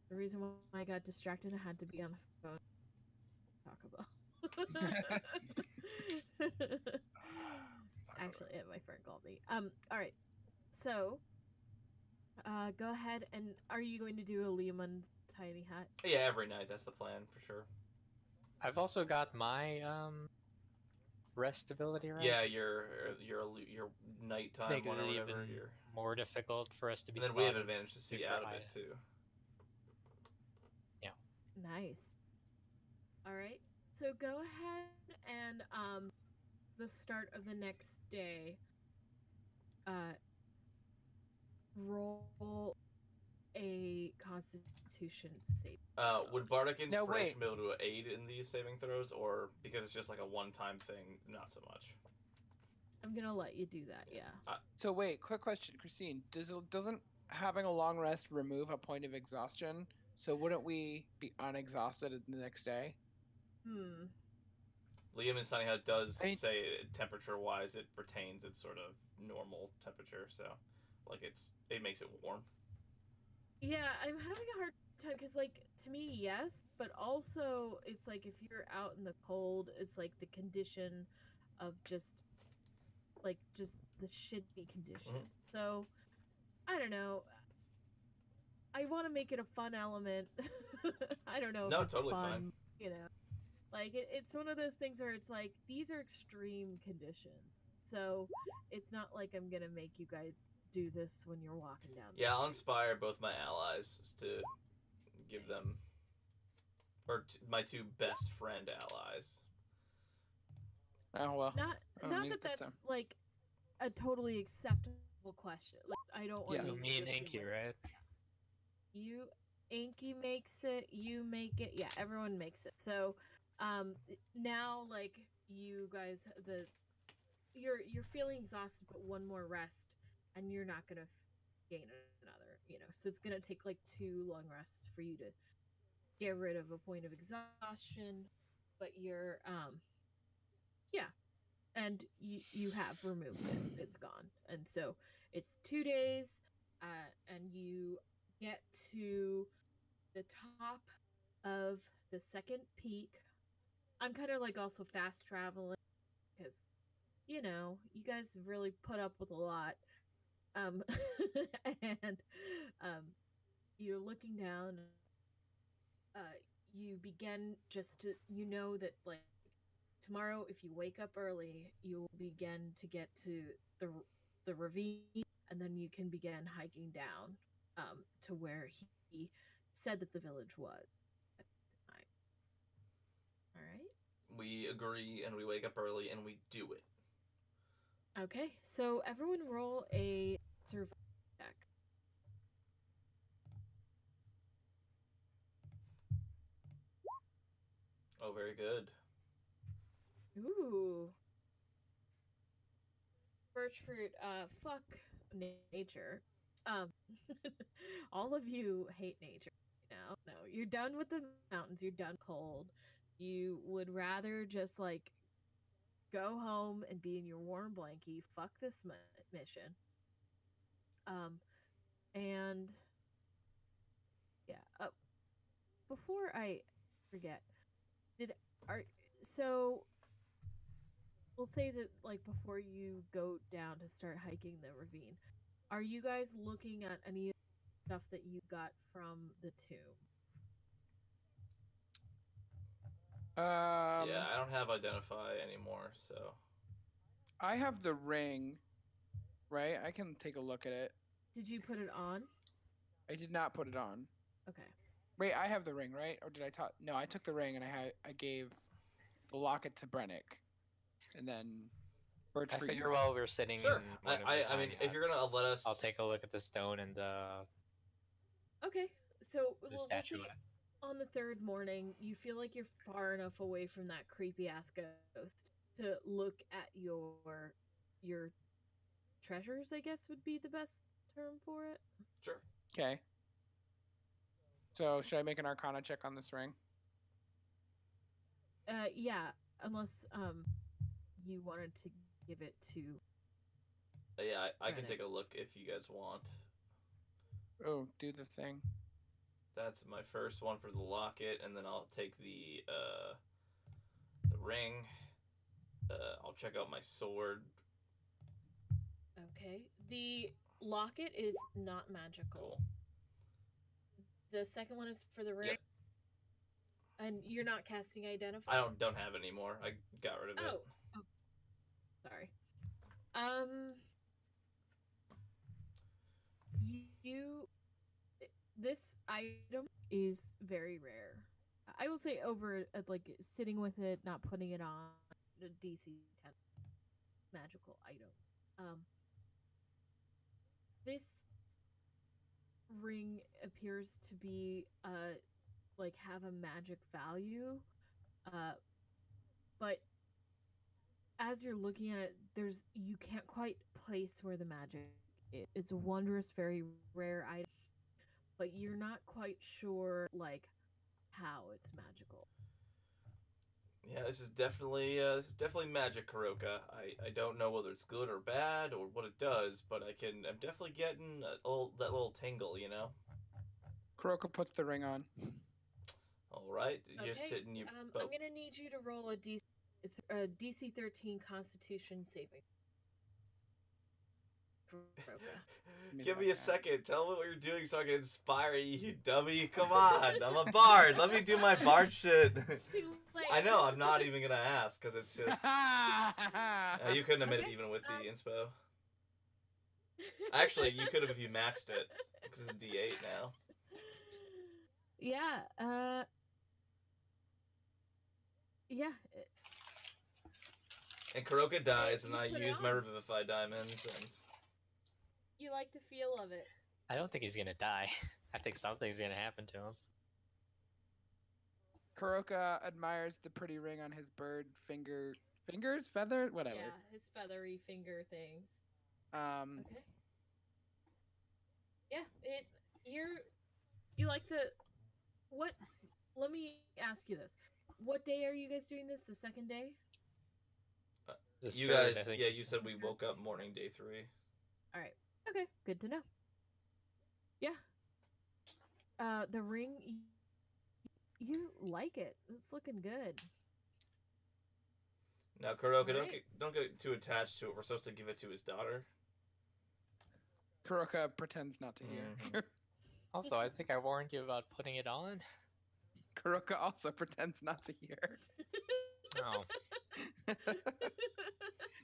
The reason why I got distracted, I had to be on the phone. Taco Bell. Actually, my friend called me. All right. So, go ahead, and are you going to do a Leomund's tiny hut? Yeah, every night. That's the plan for sure. I've also got my rest ability, right? Yeah, your nighttime Makes one or it whatever. even more difficult for us to be And then we have spotted advantage to see super out of high. it too. Nice. All right. So go ahead and the start of the next day, roll a Constitution save. Would Bardic No, Inspiration wait. be able to aid in these saving throws, or because it's just like a one-time thing, not so much? I'm gonna let you do that. Yeah. So wait, quick question, Christine. Doesn't having a long rest remove a point of exhaustion? So wouldn't we be unexhausted the next day? Liam and Sunny Hut does I mean- say temperature-wise it retains its sort of normal temperature, so like it makes it warm. Yeah, I'm having a hard time because, like, to me, yes, but also it's like if you're out in the cold, it's like the condition of just the shitty condition. Mhm. So, I don't know. I want to make it a fun element. I don't know. No, if it's totally fun, fine. You know. Like it's one of those things where it's like these are extreme conditions. So it's not like I'm gonna make you guys do this when you're walking down the Yeah, I'll street. inspire both my allies to give them, or my two best friend allies. Oh well. Not I don't not need that it this that's time. like a totally acceptable question. Like I don't want Yeah. to So make me you and feel Inky, like right? you Inky makes it, you make it, yeah, everyone makes it. So now like you guys you're feeling exhausted, but one more rest and you're not gonna gain another, so it's gonna take like 2 long rests for you to get rid of a point of exhaustion, but you're yeah, and you have removed it, it's gone, and so it's 2 days, and you get to the top of the second peak. I'm kind of like also fast traveling because you guys have really put up with a lot. Um, and um, you're looking down. Uh, you begin just to that like tomorrow, if you wake up early, you will begin to get to the the ravine, and then you can begin hiking down to where he said that the village was at the time. All right. We agree and we wake up early and we do it. Okay, so everyone roll a survival check. Oh, very good. Ooh. Birch fruit, fuck nature. Um, all of you hate nature now. No, you're done with the mountains. You're done cold. You would rather just like go home and be in your warm blankie. Fuck this mission. Um, and yeah. Before I forget, did are so we'll say that like before you go down to start hiking the ravine, are you guys looking at any stuff that you got from the tomb? Yeah, I don't have identify anymore, so I have the ring, right? I can take a look at it. Did you put it on? I did not put it on. Okay. Wait, I have the ring, right? Or did I talk? No, I took the ring and I gave the locket to Brennick, and then Birch I fruit. figure while we're sitting sure. in one of the I mean, tiny if you're gonna huts, let us, I'll take a look at the stone and the Okay. So we'll statue. say on the third morning, you feel like you're far enough away from that creepy ass ghost to look at your treasures, I guess would be the best term for it. sure. Okay. So should I make an Arcana check on this ring? Yeah, unless you wanted to give it to Yeah, I can Brennick. take a look if you guys want. Oh, do the thing. That's my first one for the locket, and then I'll take the ring. I'll check out my sword. Okay. The locket is not magical. Cool. The second one is for the ring. Yep. And you're not casting identify? I don't have it anymore. I got rid of it. Oh, sorry. You this item is very rare. I will say over like sitting with it, not putting it on a DC 10 magical item. This ring appears to be like have a magic value, but as you're looking at it, you can't quite place where the magic is. It's a wondrous, very rare item, but you're not quite sure like how it's magical. Yeah, this is definitely magic, Kuroka. I don't know whether it's good or bad or what it does, but I'm definitely getting that little tingle, you know. Kuroka puts the ring on. All right, Okay. just sit in your I'm boat. gonna need you to roll a DC 13 Constitution saving. me a Give me a second. second. Tell me what you're doing so I can inspire you, you dummy. Come on. I'm a bard. Let me do my bard shit. Too late. I know. I'm not even going to ask because it's just. You couldn't admit it Okay, even with the inspo. Actually, you could have if you maxed it because it's a D8 now. Yeah. Yeah. And Kuroka dies, you and I put it use my on. Revivify diamonds, and You like the feel of it. I don't think he's gonna die. I think something's gonna happen to him. Kuroka admires the pretty ring on his bird fingers, feather, whatever. Yeah, his feathery finger things. Um, Okay. Yeah, you like to what let me ask you this. What day are you guys doing this? The second day? The you third, I guys, think yeah, he you said we woke up morning day 3. Alright. Okay, good to know. Yeah. The ring you like it. It's looking good. Now, Kuroka, Alright. don't get too attached to it. We're supposed to give it to his daughter. Kuroka pretends not to hear. Mhm. Also, I think I warned you about putting it on. Kuroka also pretends not to hear. Oh,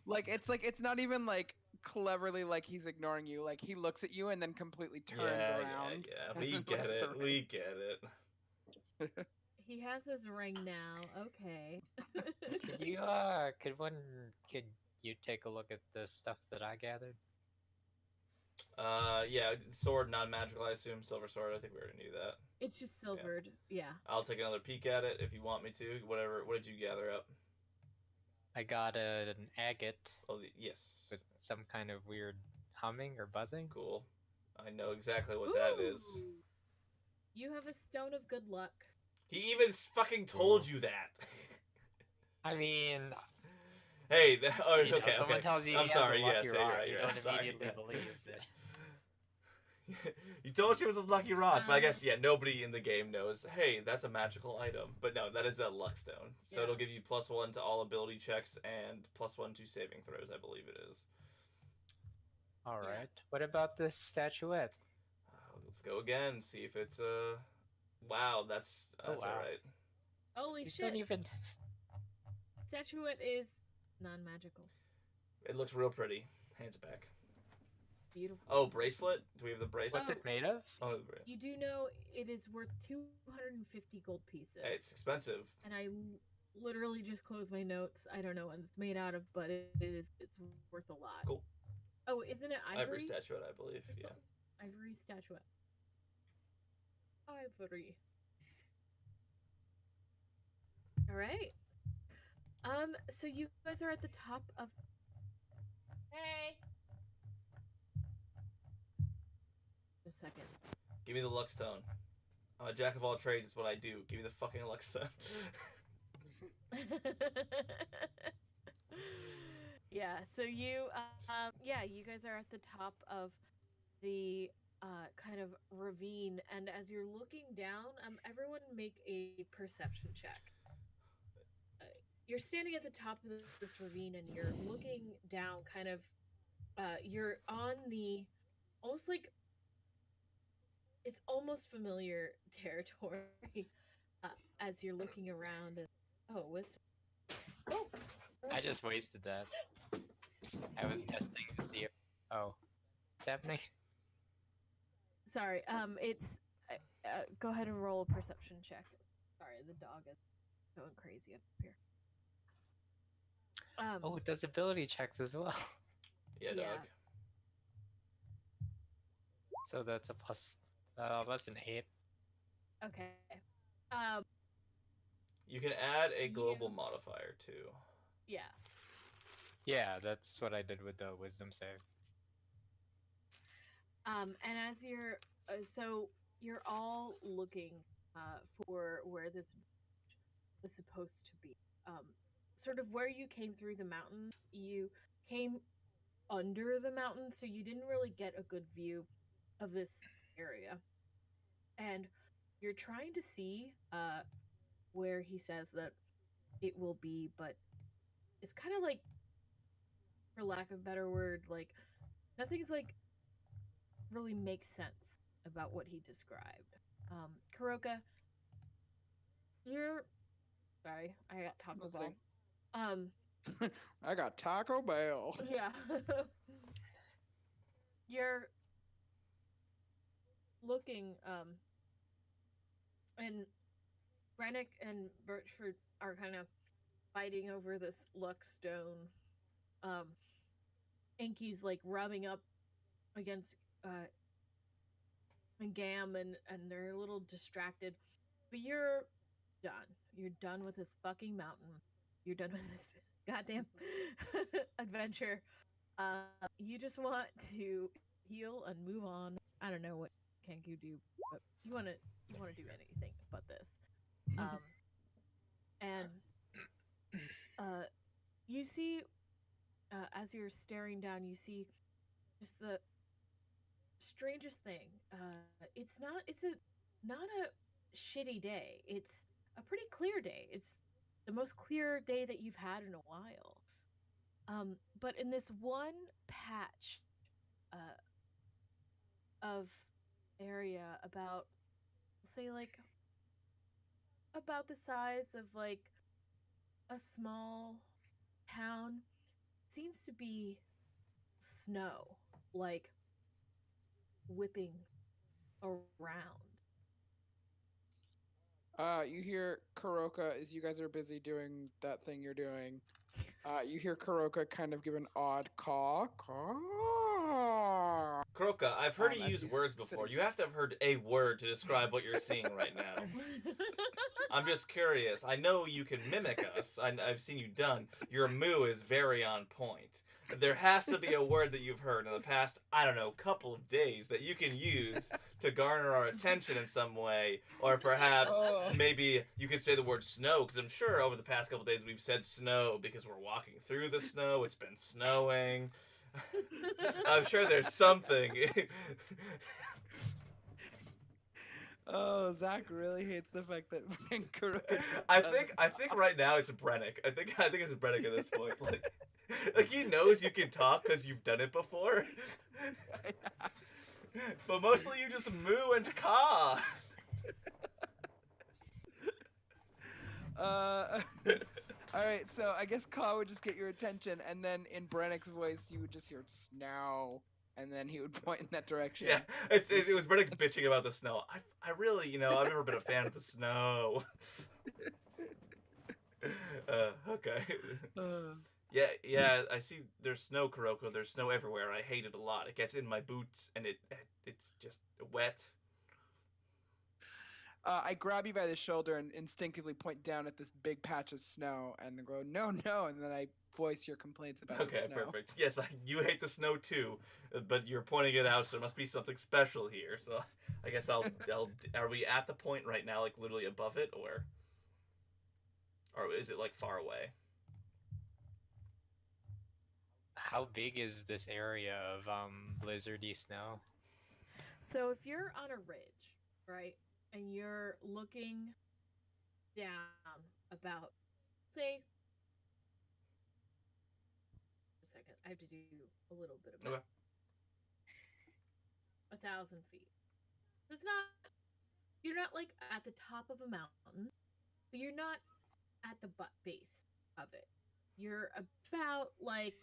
like it's not even like cleverly like he's ignoring you. Like he looks at you and then completely turns around. Yeah. and We then get looks at it. the We ring. get it. He has his ring now. Okay. could you take a look at the stuff that I gathered? Yeah, sword, non-magical, I assume. Silver sword, I think we already knew that. It's just silvered. Yeah. I'll take another peek at it if you want me to. Whatever. What did you gather up? I got an agate Oh, yes. with some kind of weird humming or buzzing. Cool. I know exactly what that is. Ooh. You have a stone of good luck. He even fucking told you that. I mean, Hey, oh, you know, okay, someone okay. tells you I'm he sorry, has a lucky yes, rod, you're right, you you're don't right, sorry, immediately yeah. believe that. You told you it was a lucky rod, but I Um, guess, yeah, nobody in the game knows, hey, that's a magical item. But no, that is a luck stone. So Yeah. it'll give you +1 to all ability checks and +1 to saving throws, I believe it is. All Yeah. right. What about this statuette? Let's go again, see if it's, wow, that's Oh, wow. alright. Holy You shit. don't even. Statuette is non-magical. It looks real pretty. Hands it back. Beautiful. Oh, bracelet? Do we have the bracelet? What's it made of? Oh, You do know it is worth 250 gold pieces. hey, it's expensive. And I literally just closed my notes. I don't know what it's made out of, but it's worth a lot. Cool. Oh, isn't it ivory? Ivory statuette, I believe, or yeah. something? Ivory statuette. Ivory. All right. So you guys are at the top of. Hey. Just a second. Give me the luck stone. I'm a jack of all trades, is what I do. Give me the fucking luck stone. Yeah. So you guys are at the top of the kind of ravine, and as you're looking down, everyone make a perception check. You're standing at the top of this ravine, and you're looking down, kind of. You're on the almost like it's almost familiar territory as you're looking around. And wisdom. Oh, I just wasted that. I was testing to see if. Oh, what's happening? sorry. It's go ahead and roll a perception check. Sorry, the dog is going crazy up here. Oh, it does ability checks as well. Yeah, Yeah. dog. So that's a plus. Oh, that's an 8. Okay. You can add a global Yeah. modifier, too. Yeah. Yeah, that's what I did with the wisdom save. And as you're so you're all looking for where this was supposed to be. Sort of where you came through the mountain, you came under the mountain, so you didn't really get a good view of this area. And you're trying to see where he says that it will be, but it's kind of like, for lack of a better word, like nothing's like really makes sense about what he described. Kuroka, you're sorry, I got Taco Bell. Listening. I got Taco Bell. Yeah. You're looking, and Rennick and Birchford are kind of fighting over this luck stone. Inky's like rubbing up against Gam, and they're a little distracted. But you're done. You're done with this fucking mountain. You're done with this goddamn adventure. You just want to heal and move on. I don't know what Kenku do, but you want to do anything but this. And you see, as you're staring down, you see just the strangest thing. It's not a shitty day. It's a pretty clear day. It's the most clear day that you've had in a while. But in this one patch of area, about, say, like about the size of like a small town, seems to be snow, like whipping around. You hear Kuroka as you guys are busy doing that thing you're doing. You hear Kuroka kind of give an odd caw. Kuroka, I've heard you as use he's words before. sitting- You have to have heard a word to describe what you're seeing right now. I'm just curious. I know you can mimic us. I've seen you done. Your moo is very on point. There has to be a word that you've heard in the past, I don't know, couple of days that you can use to garner our attention in some way. Or perhaps Oh. maybe you could say the word snow, because I'm sure over the past couple of days we've said snow because we're walking through the snow. It's been snowing. I'm sure there's something. Oh, Zach really hates the fact that Kuroka. I think right now it's Brennick. I think it's Brennick at this point. Like he knows you can talk because you've done it before. But mostly you just moo and caw. All right, so I guess Ka would just get your attention, and then in Brennick's voice, you would just hear snow, and then he would point in that direction. Yeah, it was Brennick bitching about the snow. I really, I've never been a fan of the snow. Okay. Yeah, I see there's snow, Kuroko. There's snow everywhere. I hate it a lot. It gets in my boots, and it's just wet. I grab you by the shoulder and instinctively point down at this big patch of snow and go, no, and then I voice your complaints about Okay, the snow. perfect. Yes, you hate the snow too, but you're pointing it out, so there must be something special here. So I guess I'll. Are we at the point right now, like literally above it, or is it like far away? How big is this area of blizzardy snow? So if you're on a ridge, right, and you're looking down about, say, a second, I have to do a little bit of math. Okay. 1,000 feet. So you're not like at the top of a mountain, but you're not at the base of it. You're about like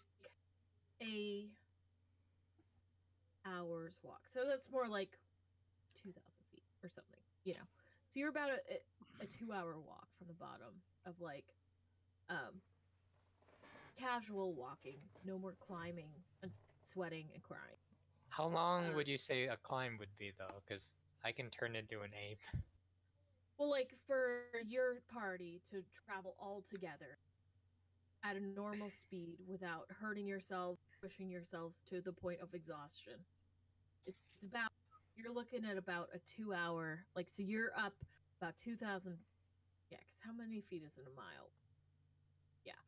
a hour's walk. So that's more like 2,000 feet or something, So you're about a 2-hour walk from the bottom of like casual walking, no more climbing and sweating and crying. How long would you say a climb would be, though? Because I can turn into an ape. Well, like for your party to travel all together at a normal speed without hurting yourself, pushing yourselves to the point of exhaustion. It's about, you're looking at about a 2-hour, like, so you're up about 2,000, yeah, because how many feet is in a mile? Yeah.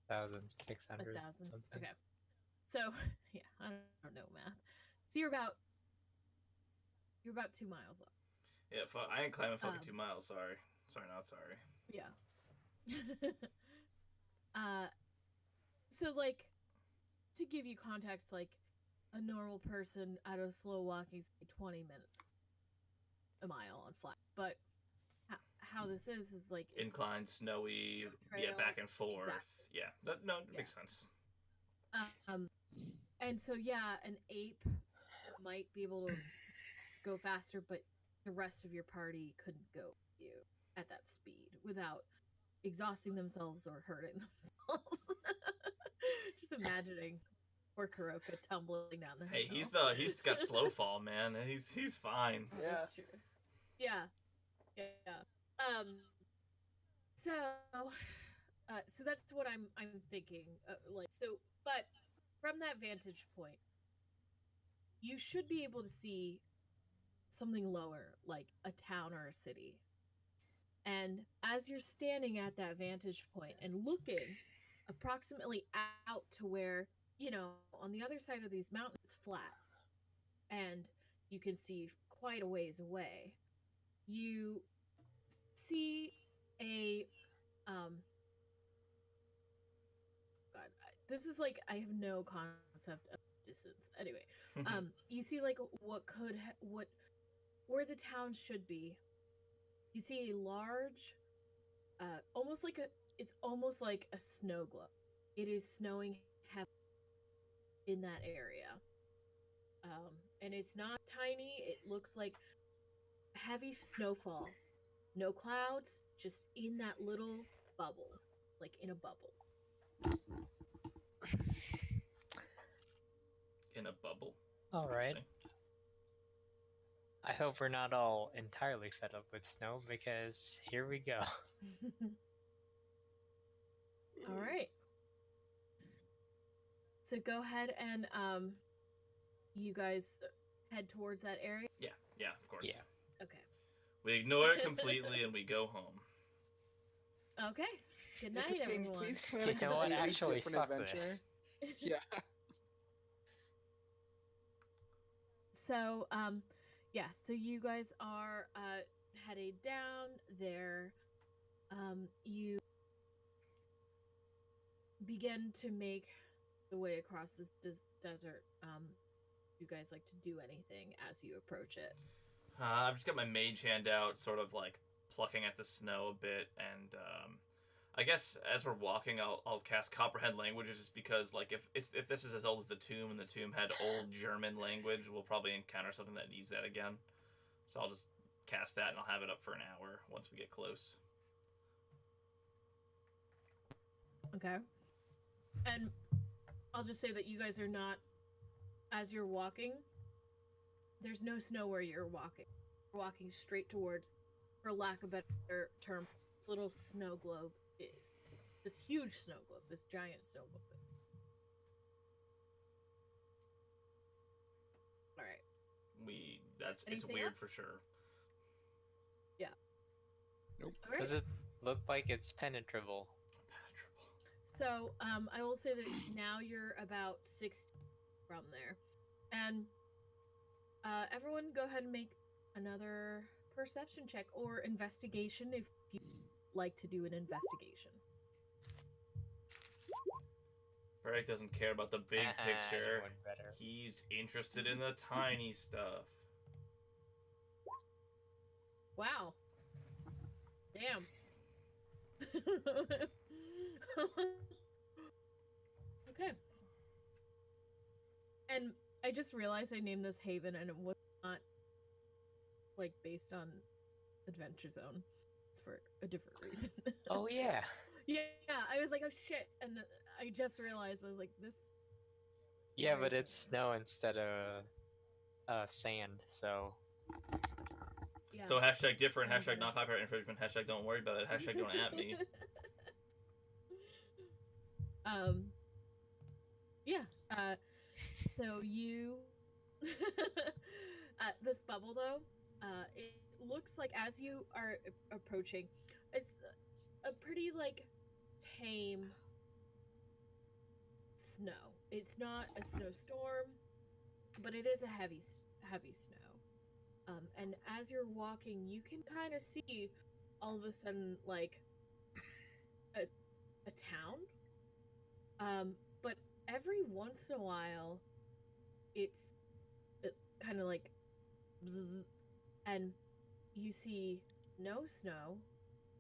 1,600 1,000, something. okay. So, yeah, I don't know math. So you're about 2 miles up. Yeah, I ain't climbing fucking 2 miles. Sorry, not sorry. Yeah. So like, to give you context, like a normal person at a slow walking, say 20 minutes, a mile on flat. But how this is like it's Inclined, snowy, trail. back and forth. Exactly. Yeah, that makes sense. And so yeah, an ape might be able to go faster, but the rest of your party couldn't go with you at that speed without exhausting themselves or hurting themselves. Just imagining poor Kuroka tumbling down the Hey, hill. he's got slow fall, man. He's fine. Yeah. That's true. Yeah. So, so that's what I'm thinking. But from that vantage point, you should be able to see something lower, like a town or a city. And as you're standing at that vantage point and looking approximately out to where, on the other side of these mountains, it's flat, and you can see quite a ways away, you see a God, this is like I have no concept of distance. Anyway, you see like where the town should be. You see a large, it's almost like a snow globe. It is snowing heavily in that area, and it's not tiny. It looks like heavy snowfall. No clouds, just in that little bubble, like in a bubble. In a bubble. All right. Interesting. I hope we're not all entirely fed up with snow, because here we go. All right. So go ahead and you guys head towards that area. Yeah, of course. Yeah. Okay. We ignore it completely and we go home. Okay. Good night, Christine, everyone. please plan You a know what? completely Actually, different fuck adventure. this. Yeah. So, so you guys are headed down there. You begin to make the way across this desert. You guys like to do anything as you approach it? I've just got my mage hand out, sort of like plucking at the snow a bit, and I guess as we're walking, I'll cast comprehend languages, just because like if this is as old as the tomb and the tomb had old German language, we'll probably encounter something that needs that again. So I'll just cast that and I'll have it up for an hour once we get close. Okay. And I'll just say that you guys are not, as you're walking, there's no snow where you're walking. You're walking straight towards, for lack of a better term, this little snow globe is. This huge snow globe, this giant snow globe. All right. It's Anything weird else? for sure. Yeah. Nope. All right. Does it look like it's penetrable? So, I will say that now you're about 60 from there. And everyone go ahead and make another perception check or investigation if you like to do an investigation. Beric doesn't care about the big picture. Anyone better. He's interested in the tiny stuff. Wow. Damn. Okay. And I just realized I named this Haven and it was not like based on Adventure Zone. It's for a different reason. Oh yeah. Yeah, I was like, oh shit, and I just realized I was like, this. Yeah, Very but it's similar. snow instead of sand, so Yeah. So hashtag different, Oh, hashtag boy. not copyright infringement, hashtag don't worry about it, hashtag don't at me. Yeah. So you this bubble though, it looks like as you are approaching, it's a pretty like tame snow. It's not a snowstorm, but it is a heavy snow. And as you're walking, you can kind of see all of a sudden like a town. But every once in a while, it's kind of like, bzz, and you see no snow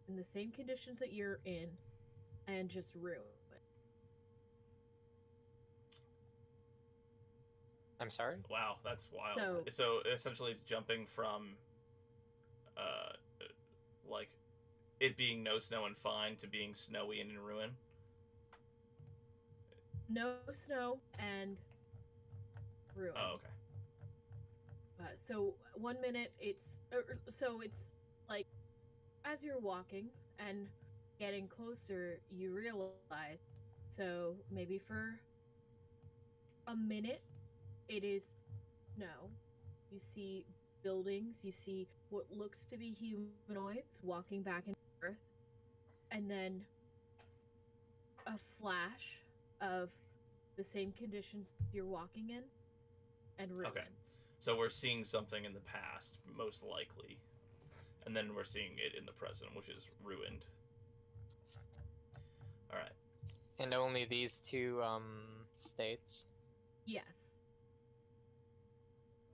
in the same conditions that you're in, and just ruin. I'm sorry? Wow, that's wild. So essentially, it's jumping from, like, it being no snow and fine to being snowy and in ruin. No snow and ruin. Oh, okay. So 1 minute so it's like as you're walking and getting closer, you realize. So maybe for a minute, it is snow. You see buildings. You see what looks to be humanoids walking back and forth, and then a flash of the same conditions you're walking in, and ruins. Okay. So we're seeing something in the past, most likely, and then we're seeing it in the present, which is ruined. All right. And only these two states. Yes.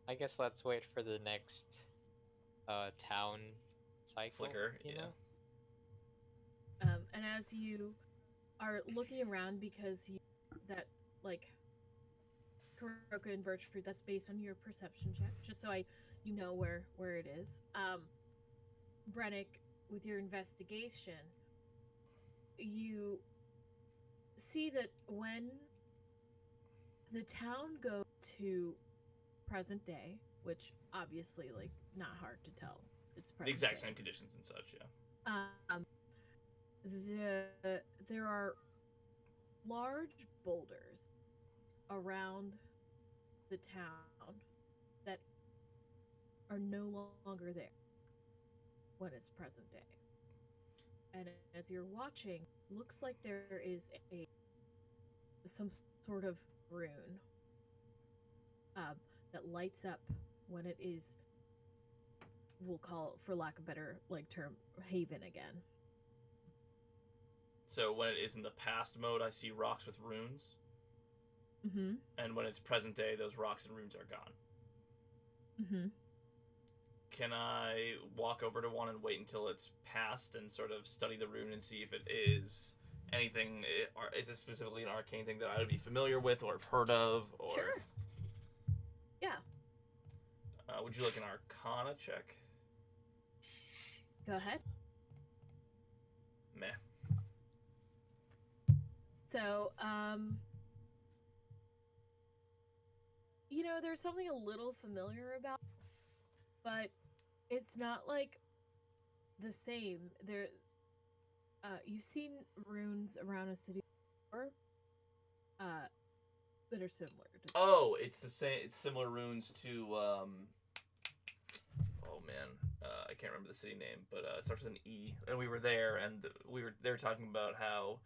I guess let's wait for the next town cycle. Flicker, you yeah. know? And as you are looking around, because that like Kuroka and Birchfruit, that's based on your perception check, just so you know where it is. Brennick, with your investigation, you see that when the town goes to present day, which obviously, like, not hard to tell, it's present The exact day. same conditions and such, yeah. There are large boulders around the town that are no longer there when it's present day. And as you're watching, looks like there is some sort of rune that lights up when it is, we'll call it, for lack of a better term, haven again. So when it is in the past mode, I see rocks with runes. Mm-hmm. And when it's present day, those rocks and runes are gone. Mm-hmm. Can I walk over to one and wait until it's past and sort of study the rune and see if it is anything? Is it specifically an arcane thing that I would be familiar with or have heard of? Or... Sure. Yeah. Would you like an Arcana check? Go ahead. Meh. So, there's something a little familiar about, but it's not like the same. You've seen runes around a city before, that are similar. Oh, it's the same. It's similar runes to oh man, I can't remember the city name, but it starts with an E. And we were there, and they were talking about how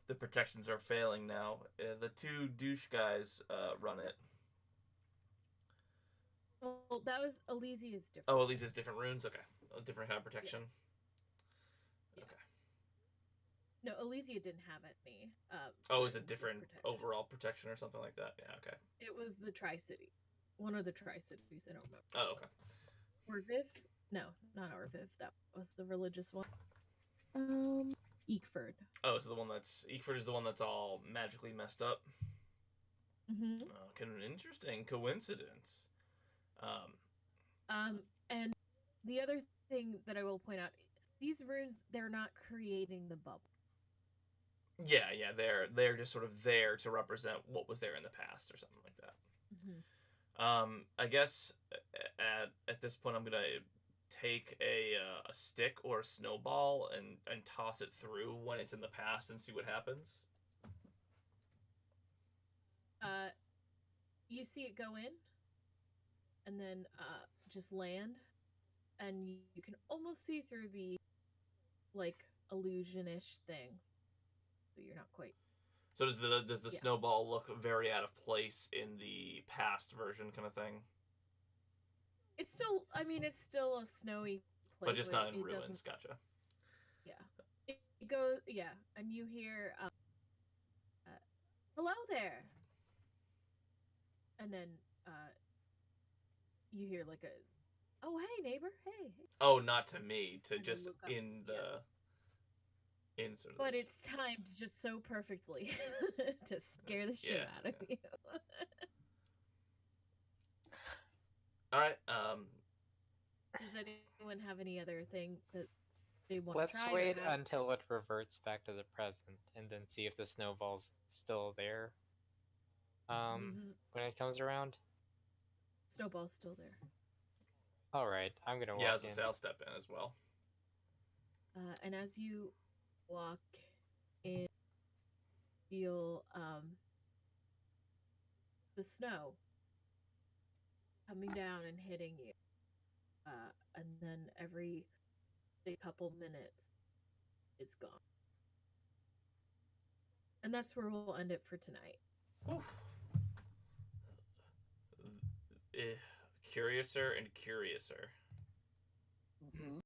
the protections are failing now. The two douche guys run it. Well, that was Elysia's different. Oh, Elysia's different runes. Okay, a different kind of protection. Yeah. Okay. No, Elysia didn't have any. Oh, is it runes of different protection. overall protection or something like that? Yeah. Okay. It was the Tri-City. One of the Tri-Cities. I don't remember. Oh, okay. Orviv? No, not Orviv. That was the religious one. Eekford. Oh, so Eekford is the one that's all magically messed up. Mm-hmm. Interesting coincidence. And the other thing that I will point out, these runes, they're not creating the bubble. Yeah, they're just sort of there to represent what was there in the past or something like that. Mm-hmm. I guess at this point I'm gonna take a stick or a snowball and toss it through when it's in the past and see what happens. You see it go in, and then just land, and you can almost see through the illusion-ish thing, but you're not quite. So does the snowball look very out of place in the past version kind of thing? It's still, it's still a snowy place, but just not in ruins. Gotcha. Yeah, it goes. Yeah, and you hear, "Hello there. and then you hear like a, "Oh, hey, neighbor, hey." Oh, not to me. To And you just look up, in yeah. the in sort of. But this- it's timed just so perfectly to scare the shit Yeah, out of you. All right. Does anyone have any other thing that they want Let's to try? wait or have? until it reverts back to the present, and then see if the snowball's still there. When it comes around. Snowball's still there. All right, I'm gonna Yeah, walk as a in. say, I'll step in as well. And as you walk in, feel the snow coming down and hitting you. And then every couple minutes, it's gone. And that's where we'll end it for tonight. Oof. Curiouser and curiouser. Mhm.